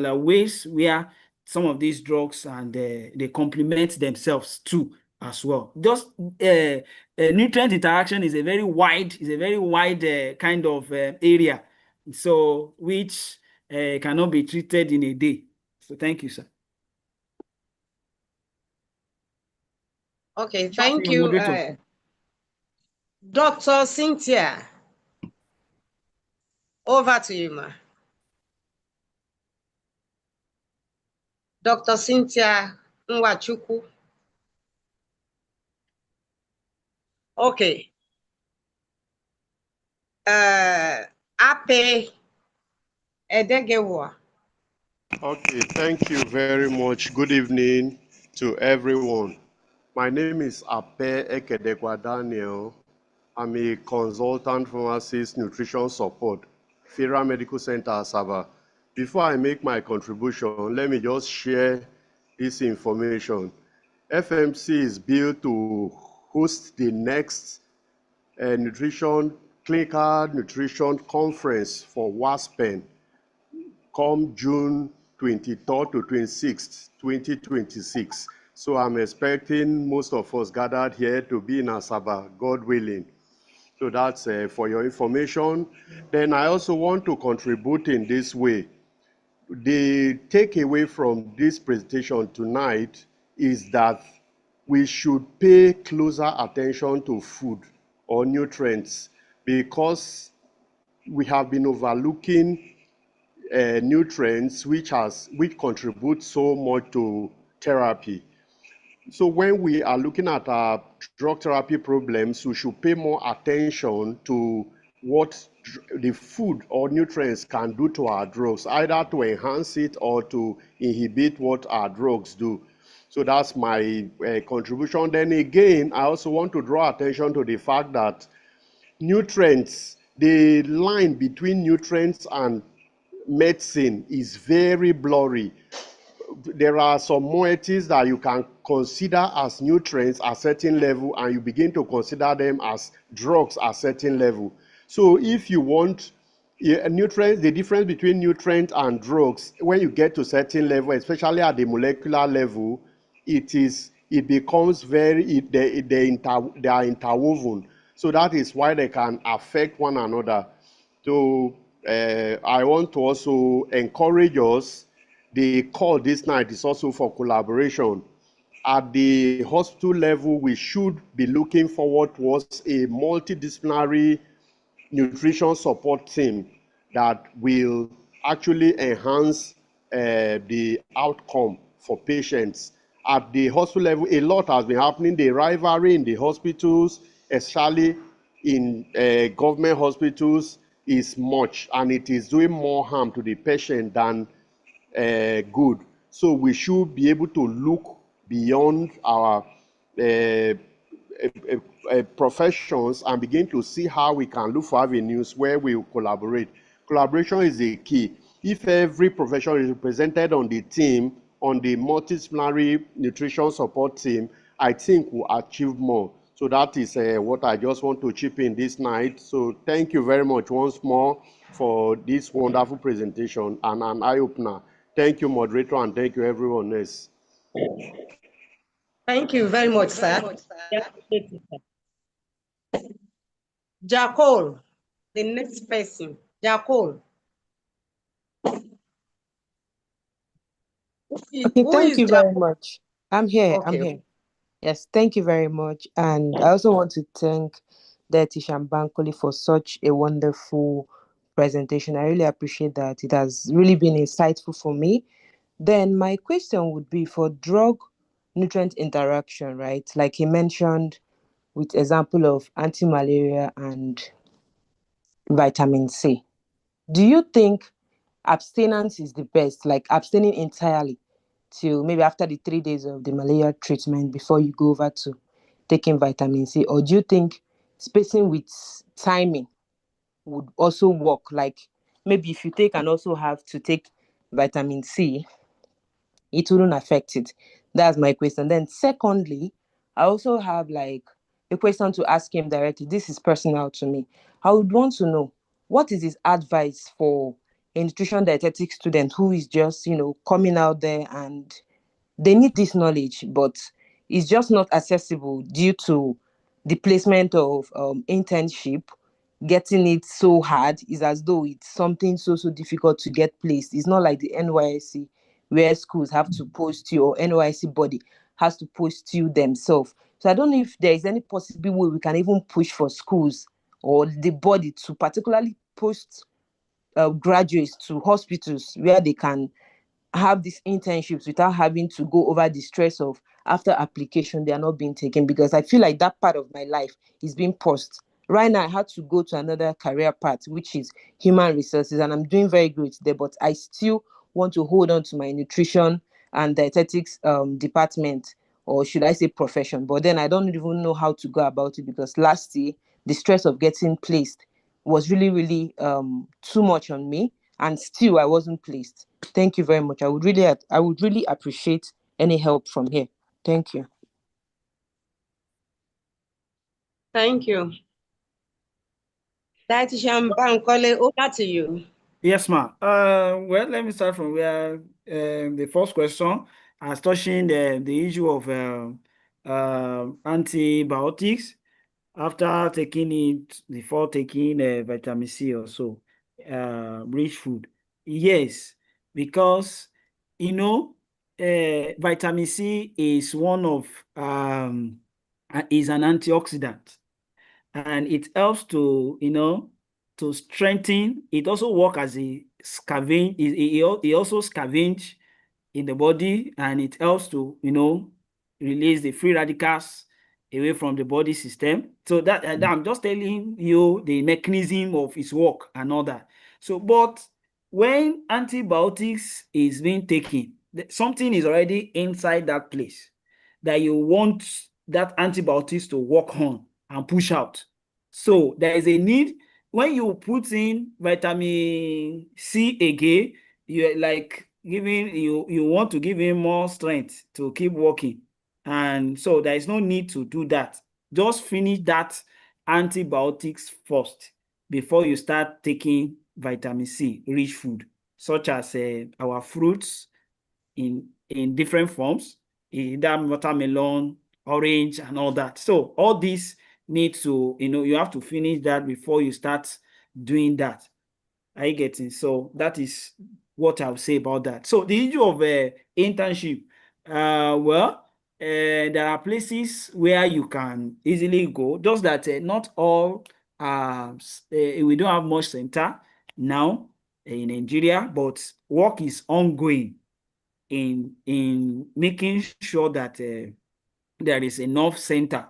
are ways where some of these drugs, and they complement themselves too as well. Just nutrient interaction is a very wide kind of area, so which cannot be treated in a day. So thank you, sir. Okay, thank you, Dr. Cynthia. Over to you, ma. Dr. Cynthia Nwachukwu. Okay. Ape Edegewa. Okay, thank you very much. Good evening to everyone. My name is Ape Ekedekwa Daniel. I'm a consultant pharmacist nutrition support, Fira Medical Center, Asaba. Before I make my contribution, let me just share this information. FMC is built to host the next clinical nutrition conference for WASPEN come June 23rd to 26th, 2026. So I'm expecting most of us gathered here to be in Asaba, God willing. So that's for your information. Then I also want to contribute in this way. The takeaway from this presentation tonight is that we should pay closer attention to food or nutrients because we have been overlooking nutrients which contribute so much to therapy. So when we are looking at our drug therapy problems, we should pay more attention to what the food or nutrients can do to our drugs, either to enhance it or to inhibit what our drugs do. So that's my contribution. Then again, I also want to draw attention to the fact that nutrients, the line between nutrients and medicine is very blurry. There are some moieties that you can consider as nutrients at certain level, and you begin to consider them as drugs at certain level. So if you want nutrients, the difference between nutrient and drugs, when you get to certain level, especially at the molecular level, it becomes very, they are interwoven. So that is why they can affect one another. So I want to also encourage us. The call this night is also for collaboration. At the hospital level, we should be looking forward towards a multidisciplinary nutrition support team that will actually enhance the outcome for patients. At the hospital level, a lot has been happening. The rivalry in the hospitals, especially in government hospitals, is much, and it is doing more harm to the patient than good. So we should be able to look beyond our professions and begin to see how we can look for avenues where we collaborate. Collaboration is the key. If every profession is represented on the team, on the multidisciplinary nutrition support team, I think we'll achieve more. So that is what I just want to chip in this night. So thank you very much once more for this wonderful presentation and an eye-opener. Thank you, moderator, and thank you, everyone else. Thank you very much, sir. Jacol, the next person. Jacol. Okay, thank you very much. I'm here. Okay. I'm here. Yes, thank you very much. And I also want to thank Tishan Bankole for such a wonderful presentation. I really appreciate that. It has really been insightful for me. Then my question would be for drug nutrient interaction, right? Like he mentioned with example of anti-malaria and vitamin C. Do you think abstinence is the best, like abstaining entirely till maybe after the 3 days of the malaria treatment before you go over to taking vitamin C? Or do you think spacing with timing would also work? Like maybe if you take and also have to take vitamin C, it wouldn't affect it. That's my question. Then secondly, I also have like a question to ask him directly. This is personal to me. I would want to know what is his advice for a nutrition dietetic student who is just, coming out there and they need this knowledge, but it's just not accessible due to the placement of internship. Getting it so hard is as though it's something so difficult to get placed. It's not like the NYSC where schools have to post you or NYSC body has to post you themselves. So I don't know if there is any possible way we can even push for schools or the body to particularly post graduates to hospitals where they can have these internships without having to go over the stress of after application they are not being taken, because I feel like that part of my life is being paused. Right now I had to go to another career path, which is human resources, and I'm doing very great there, but I still want to hold on to my nutrition and dietetics department, or should I say profession. But then I don't even know how to go about it, because last year the stress of getting placed was really too much on me, and still I wasn't placed. Thank you very much. I would really appreciate any help from here. Thank you. Thank you. Dietitian Bankole, over to you. Yes, ma'am. Well, let me start from where the first question as touching the issue of antibiotics after taking it before taking vitamin C or so, rich food. Yes, because vitamin C is one of is an antioxidant, and it helps to to strengthen. It also works as a scavenge. It also scavenge in the body, and it helps to release the free radicals away from the body system. So that I'm just telling you the mechanism of its work and all that. So, but when antibiotics is being taken, something is already inside that place that you want that antibiotics to work on and push out. So there is a need when you put in vitamin C again, you're like giving you want to give him more strength to keep working. And so there is no need to do that. Just finish that antibiotics first before you start taking vitamin C rich food, such as our fruits in different forms, either watermelon, orange, and all that. So all these need to, you have to finish that before you start doing that. Are you getting? So that is what I'll say about that. So the issue of internship, there are places where you can easily go, just that not all, we don't have much center now in Nigeria, but work is ongoing in making sure that there is enough center,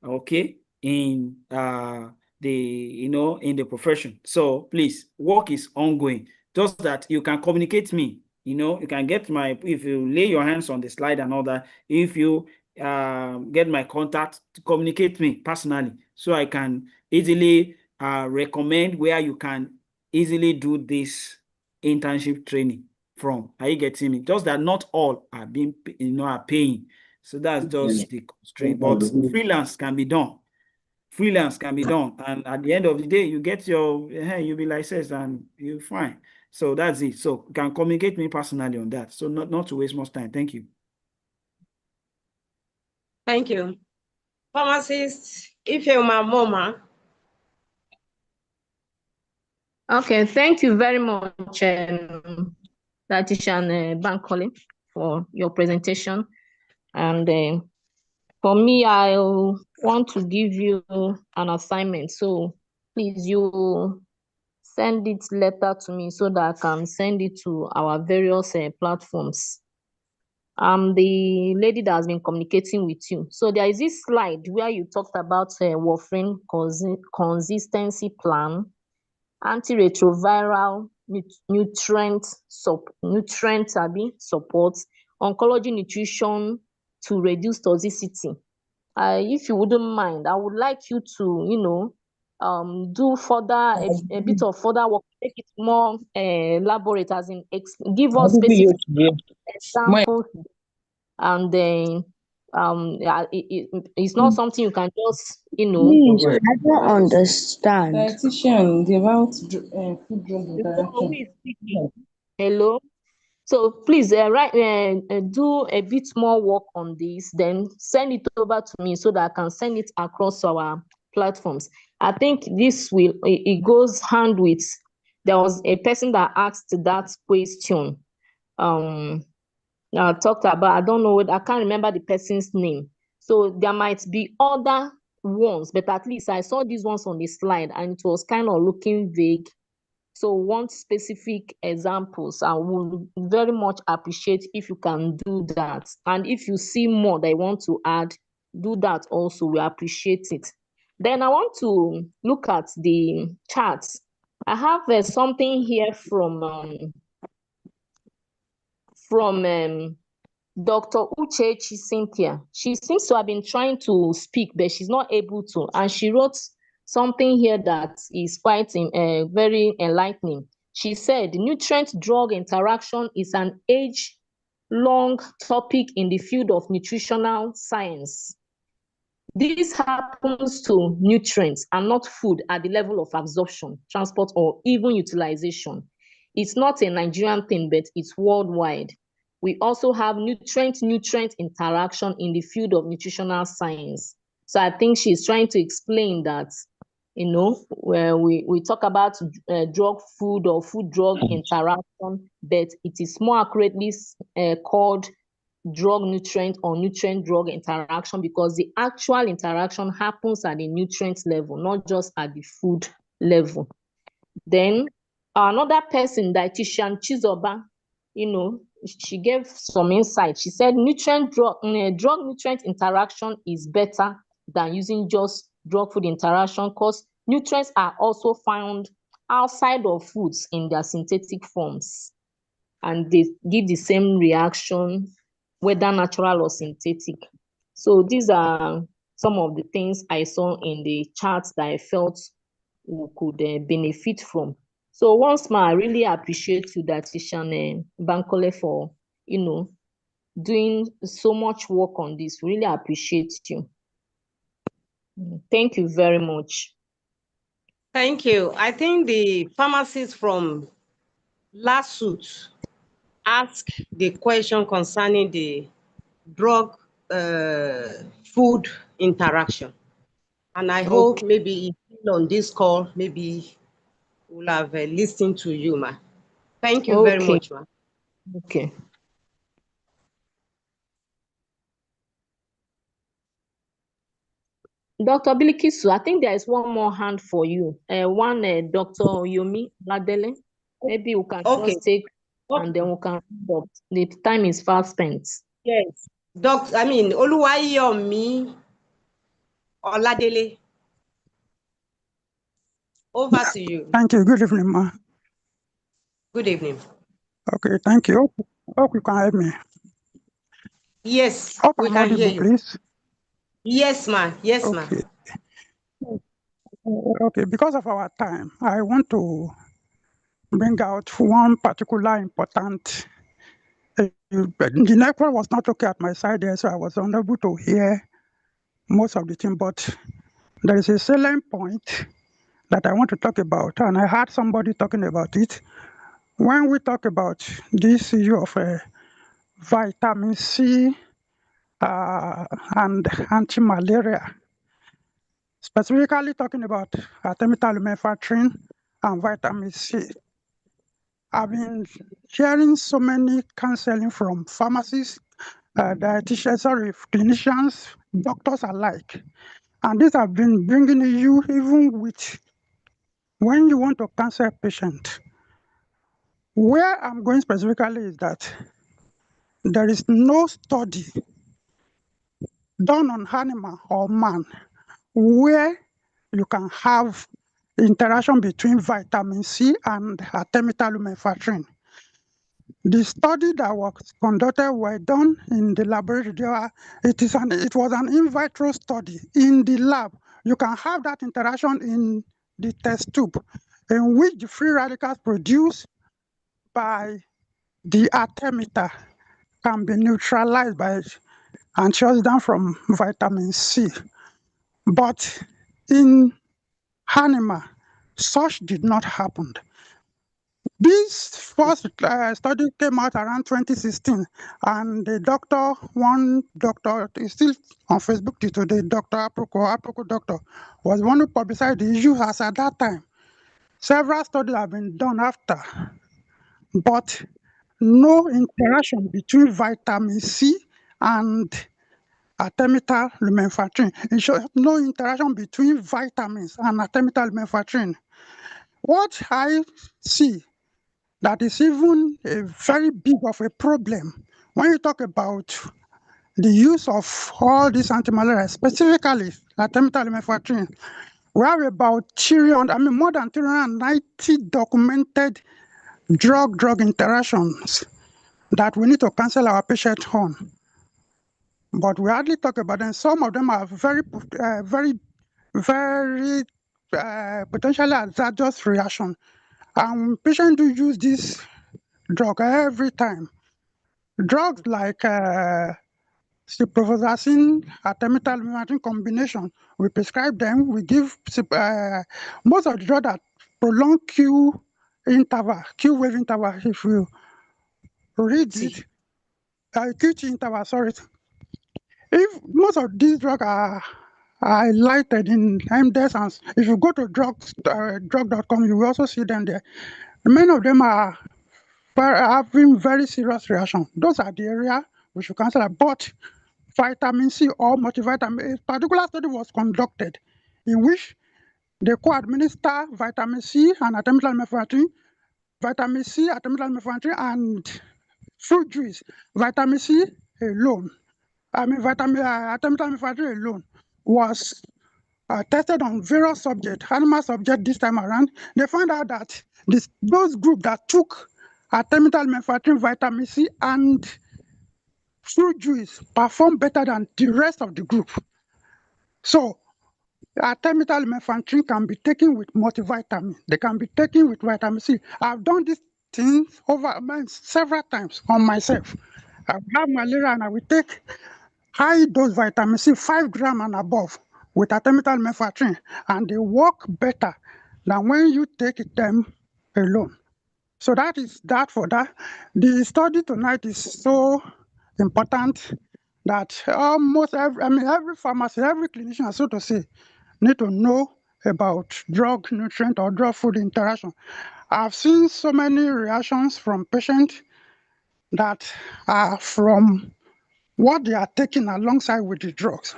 okay, in in the profession. So please, work is ongoing. Just that you can communicate me. You can get if you lay your hands on the slide and all that. If you get my contact, to communicate me personally, so I can easily recommend where you can easily do this internship training from. Are you getting me? Just that not all are being, are paying. So that's just the constraint. But freelance can be done. Freelance can be done. And at the end of the day, you get your, you'll be licensed and you're fine. So that's it. So you can communicate me personally on that. So not to waste much time. Thank you. Thank you. Pharmacist Ifeoma Moma. Okay, thank you very much, Dietitian Bankole, for your presentation. And for me, I want to give you an assignment. So please, you send it letter to me so that I can send it to our various platforms. I'm the lady that has been communicating with you. So there is this slide where you talked about warfarin consistency plan, antiretroviral nutrient support, oncology nutrition to reduce toxicity. If you wouldn't mind, I would like you to, do further a bit of further work, make it more elaborate, as in give us specific examples, and then it's not something you can just, Please, I don't understand. Dietitian, the about food drug interaction. Who is speaking? Hello. So please do a bit more work on this, then send it over to me so that I can send it across our platforms. I think this it goes hand with, there was a person that asked that question. Talked about, I don't know, I can't remember the person's name. So there might be other ones, but at least I saw these ones on the slide and it was kind of looking vague. So want specific examples. I would very much appreciate if you can do that. And if you see more that you want to add, do that also. We appreciate it. Then I want to look at the charts. I have something here from Dr. Uchechi Cynthia. She seems to have been trying to speak, but she's not able to. And she wrote something here that is quite very enlightening. She said, nutrient-drug interaction is an age-long topic in the field of nutritional science. This happens to nutrients and not food at the level of absorption, transport, or even utilization. It's not a Nigerian thing, but it's worldwide. We also have nutrient-nutrient interaction in the field of nutritional science. So I think she's trying to explain that you know, where we talk about drug food or food drug interaction, but it is more accurately called drug nutrient or nutrient drug interaction, because the actual interaction happens at the nutrient level, not just at the food level. Then another person, dietitian Chizoba, you know, she gave some insight. She said drug nutrient interaction is better than using just drug food interaction, because nutrients are also found outside of foods in their synthetic forms, and they give the same reaction whether natural or synthetic. So these are some of the things I saw in the charts that I felt we could benefit from. So once more, I really appreciate you, Dietitian Bankole, for, you know, doing so much work on this. Really appreciate you. Thank you very much. Thank you. I think the pharmacist from last suit asked the question concerning the drug food interaction. And I hope maybe on this call, maybe we'll have listened to you, ma. Thank you very much, ma. Okay. Dr. Bilikisu, I think there is one more hand for you. Dr. Yomi Ladele. Maybe we can just take and then we can stop. The time is fast spent. Yes. Oluwayomi Oladele. Over to you. Thank you. Good evening, ma. Good evening. Okay, thank you. Hope you can hear me. Yes, Hope we I'm can audible, hear you. please. Yes, ma. Yes, ma. Okay. Okay, because of our time, I want to bring out one particular important. The network was not okay at my side there, so I was unable to hear most of the thing, but there is a salient point that I want to talk about, and I heard somebody talking about it. When we talk about this issue of vitamin C and anti-malaria, specifically talking about artemether lumenfantrine and vitamin C. I've been hearing so many counseling from pharmacists, dietitians, clinicians, doctors alike. And these have been bringing you even with when you want to counsel a patient. Where I'm going specifically is that there is no study done on animal or man where you can have interaction between vitamin C and artemether lumenfantrine. The study that was conducted were done in the laboratory. It was an in vitro study in the lab. You can have that interaction in the test tube, in which the free radicals produced by the artemether can be neutralized by antioxidant from vitamin C. But in animal, such did not happen. This first study came out around 2016, and one doctor is still on Facebook today, Dr. Aproko doctor, was one who publicized the issue as at that time. Several studies have been done after, but no interaction between vitamin C and artemether lumenfantrine. In short, no interaction between vitamins and artemether lumenfantrine. What I see that is even a very big of a problem when you talk about the use of all these anti-malaria, specifically artemether lumenfantrine. We have about more than 390 documented drug interactions that we need to cancel our patient on. But we hardly talk about them. Some of them are very potentially hazardous reaction. And patients do use this drug every time. Drugs like ciprofloxacin, artemether lumenfantrine combination, we prescribe them. We give most of the drugs that prolong Q wave interval. If you read it, QT interval, sorry. If most of these drugs are highlighted in MDES, and if you go to drug.com, you will also see them there. Many of them are having very serious reaction. Those are the area we should consider. But vitamin C or multivitamin, a particular study was conducted in which they co-administer vitamin C and artemether lumefantrine, vitamin C, artemether lumefantrine, and fruit juice. Vitamin C alone, artemether lumefantrine alone was tested on various subjects, animal subjects this time around. They found out that those groups that took artemether lumefantrine, vitamin C, and fruit juice performed better than the rest of the group. So artemether lumefantrine can be taken with multivitamin. They can be taken with vitamin C. I've done this thing several times on myself. I have malaria and I will take high dose vitamin C, 5 grams and above, with artemether lumefantrine, and they work better than when you take them alone. So that is that for that. The study tonight is so important that almost every pharmacy, every clinician, so to say, need to know about drug nutrient or drug food interaction. I've seen so many reactions from patients that are from what they are taking alongside with the drugs.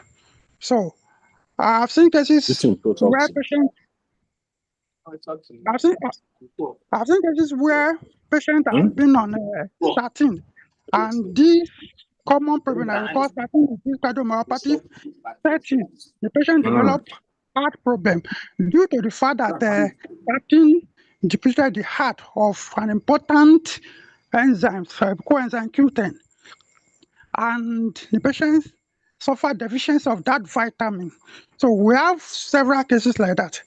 So I've seen cases where patients I've seen cases where patients have been on statin, and this common problem that we call statin cardiomyopathy setting, the patient developed heart problem due to the fact that statin depleted the heart of an important enzyme, coenzyme Q10, and the patient suffered deficiency of that vitamin. So we have several cases like that.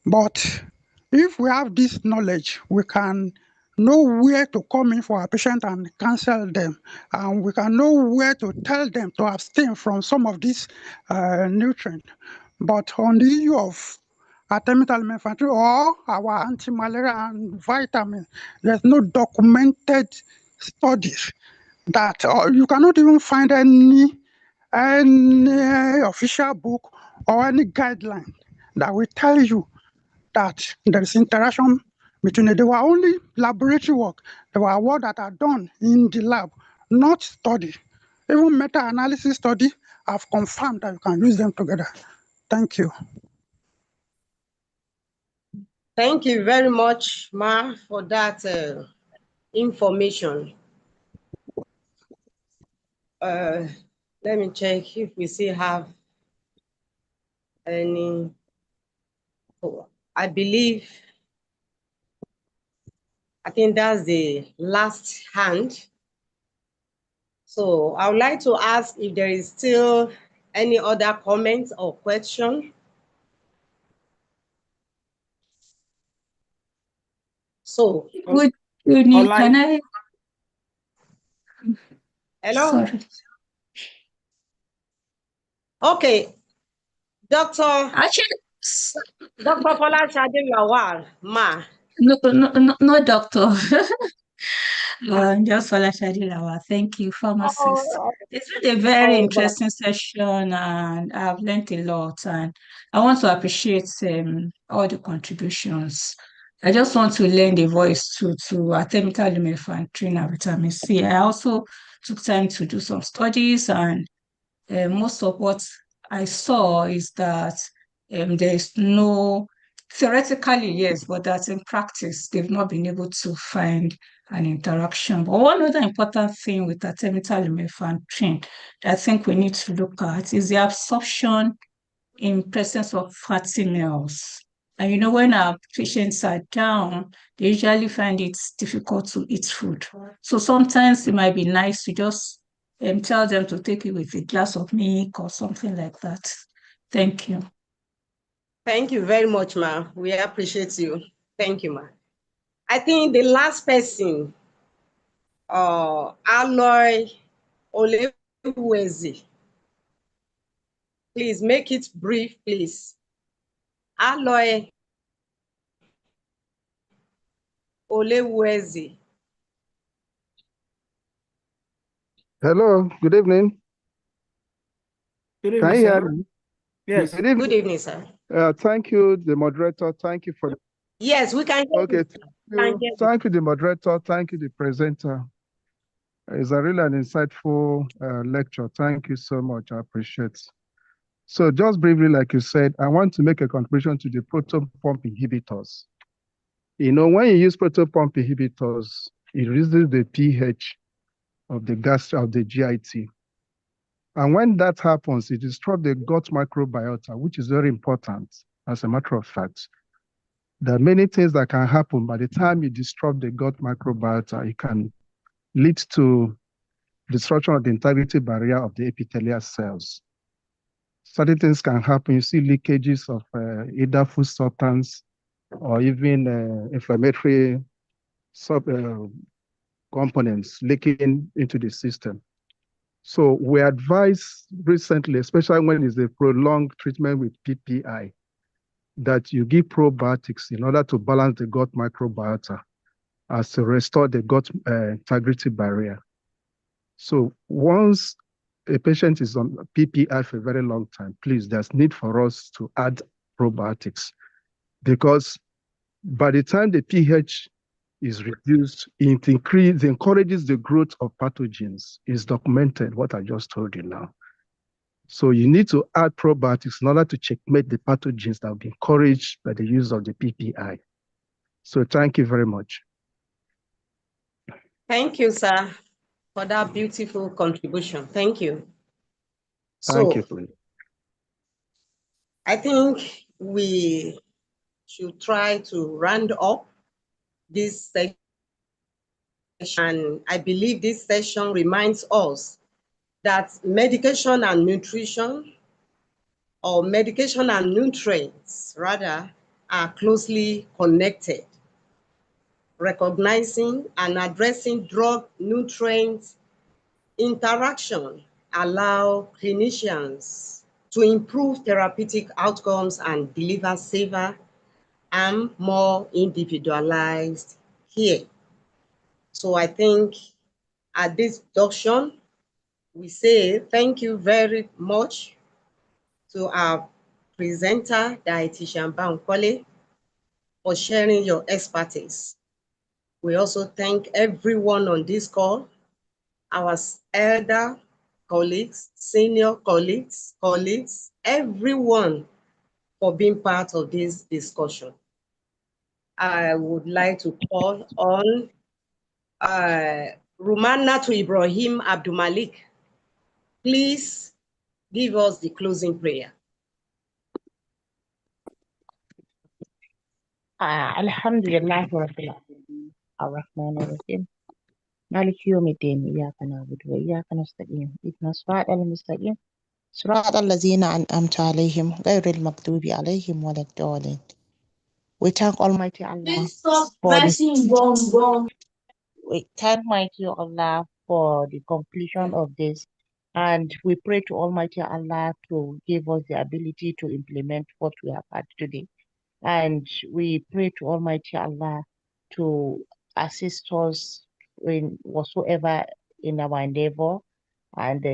But if we have this knowledge, we can know where to come in for our patient and counsel them, and we can know where to tell them to abstain from some of these nutrients. But on the issue of artemether lumefantrine or our anti-malaria and vitamin, there's no documented studies that, or you cannot even find any official book or any guideline that will tell you that there is interaction between it. They were only laboratory work. They were work that are done in the lab, not study. Even meta-analysis study have confirmed that you can use them together. Thank you. Thank you very much, Ma, for that information. Let me check if we still have any. Oh, I think that's the last hand. So I would like to ask if there is still any other comments or question. So, Good evening. Can I? Hello? Sorry. Okay. Dr. Fola Shade Lawal, Ma. No, doctor. Just Fola Shade Lawal. Thank you, pharmacist. It's been a very interesting session, and I've learned a lot. And I want to appreciate all the contributions. I just want to lend a voice to artemether lumefantrine and vitamin C. I also took time to do some studies, and most of what I saw is that there is no, theoretically, yes, but that in practice, they've not been able to find an interaction. But one other important thing with artemether lumefantrine that I think we need to look at is the absorption in presence of fatty meals. And you know, when our patients are down, they usually find it difficult to eat food. So sometimes it might be nice to just tell them to take it with a glass of milk or something like that. Thank you. Thank you very much, Ma. We appreciate you. Thank you, Ma. I think the last person, Aloy Olewuezi. Please make it brief, please. Aloy Olewuezi. Hello, good evening. Good Can evening, you hear sir. me? Yes. Good evening, sir. Thank you, the moderator. Thank you for the... Yes, we can hear Okay, you. thank you, the moderator. Thank you, the presenter. It's a really an insightful lecture. Thank you so much. I appreciate it. So just briefly, like you said, I want to make a contribution to the proton pump inhibitors. You know, when you use proton pump inhibitors, it raises the pH of the GIT. And when that happens, it disrupts the gut microbiota, which is very important, as a matter of fact. There are many things that can happen. By the time you disrupt the gut microbiota, it can lead to destruction of the integrity barrier of the epithelial cells. Certain things can happen. You see leakages of either food substance or even inflammatory components leaking into the system. So we advise recently, especially when it's a prolonged treatment with PPI, that you give probiotics in order to balance the gut microbiota as to restore the gut integrity barrier. So once a patient is on PPI for a very long time, please, there's need for us to add probiotics, because by the time the pH is reduced, it encourages the growth of pathogens. It's documented, what I just told you now. So you need to add probiotics in order to checkmate the pathogens that will be encouraged by the use of the PPI. So thank you very much. Thank you, sir, for that beautiful contribution. Thank you. Thank you, please. I think we should try to round up this session. And I believe this session reminds us that medication and nutrition, or medication and nutrients, rather, are closely connected. Recognizing and addressing drug-nutrient interaction allow clinicians to improve therapeutic outcomes and deliver safer and more individualized care. So I think at this junction, we say thank you very much to our presenter, Dietitian Bankole, for sharing your expertise. We also thank everyone on this call, our elder colleagues, senior colleagues, everyone for being part of this discussion. I would like to call on Rumana to Ibrahim Abdulmalik. Please give us the closing prayer. الحمد لله رب العالمين الرحمن الرحيم مالك يوم الدين إياك نعبد وإياك نستعين اهدنا الصراط المستقيم صراط الذين أنعمت عليهم غير المغضوب عليهم ولا الضالين. We thank Almighty Allah for the completion of this, and we pray to Almighty Allah to give us the ability to implement what we have had today. And we pray to Almighty Allah to assist us in whatsoever in our endeavor, and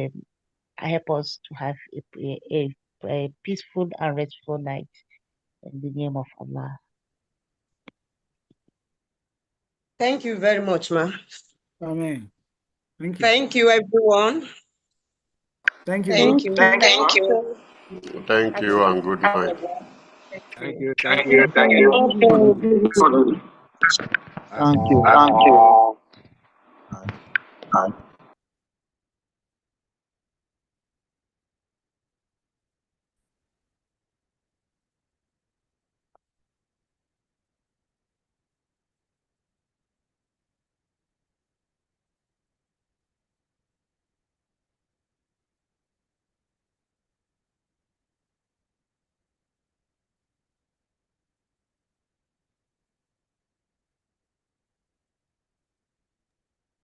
help us to have a peaceful and restful night in the name of Allah. Thank you very much, ma. Amen. Thank you. Thank you, everyone. Thank you. Thank you. Thank you, and good night. Thank you. Thank you. Thank you. Thank you.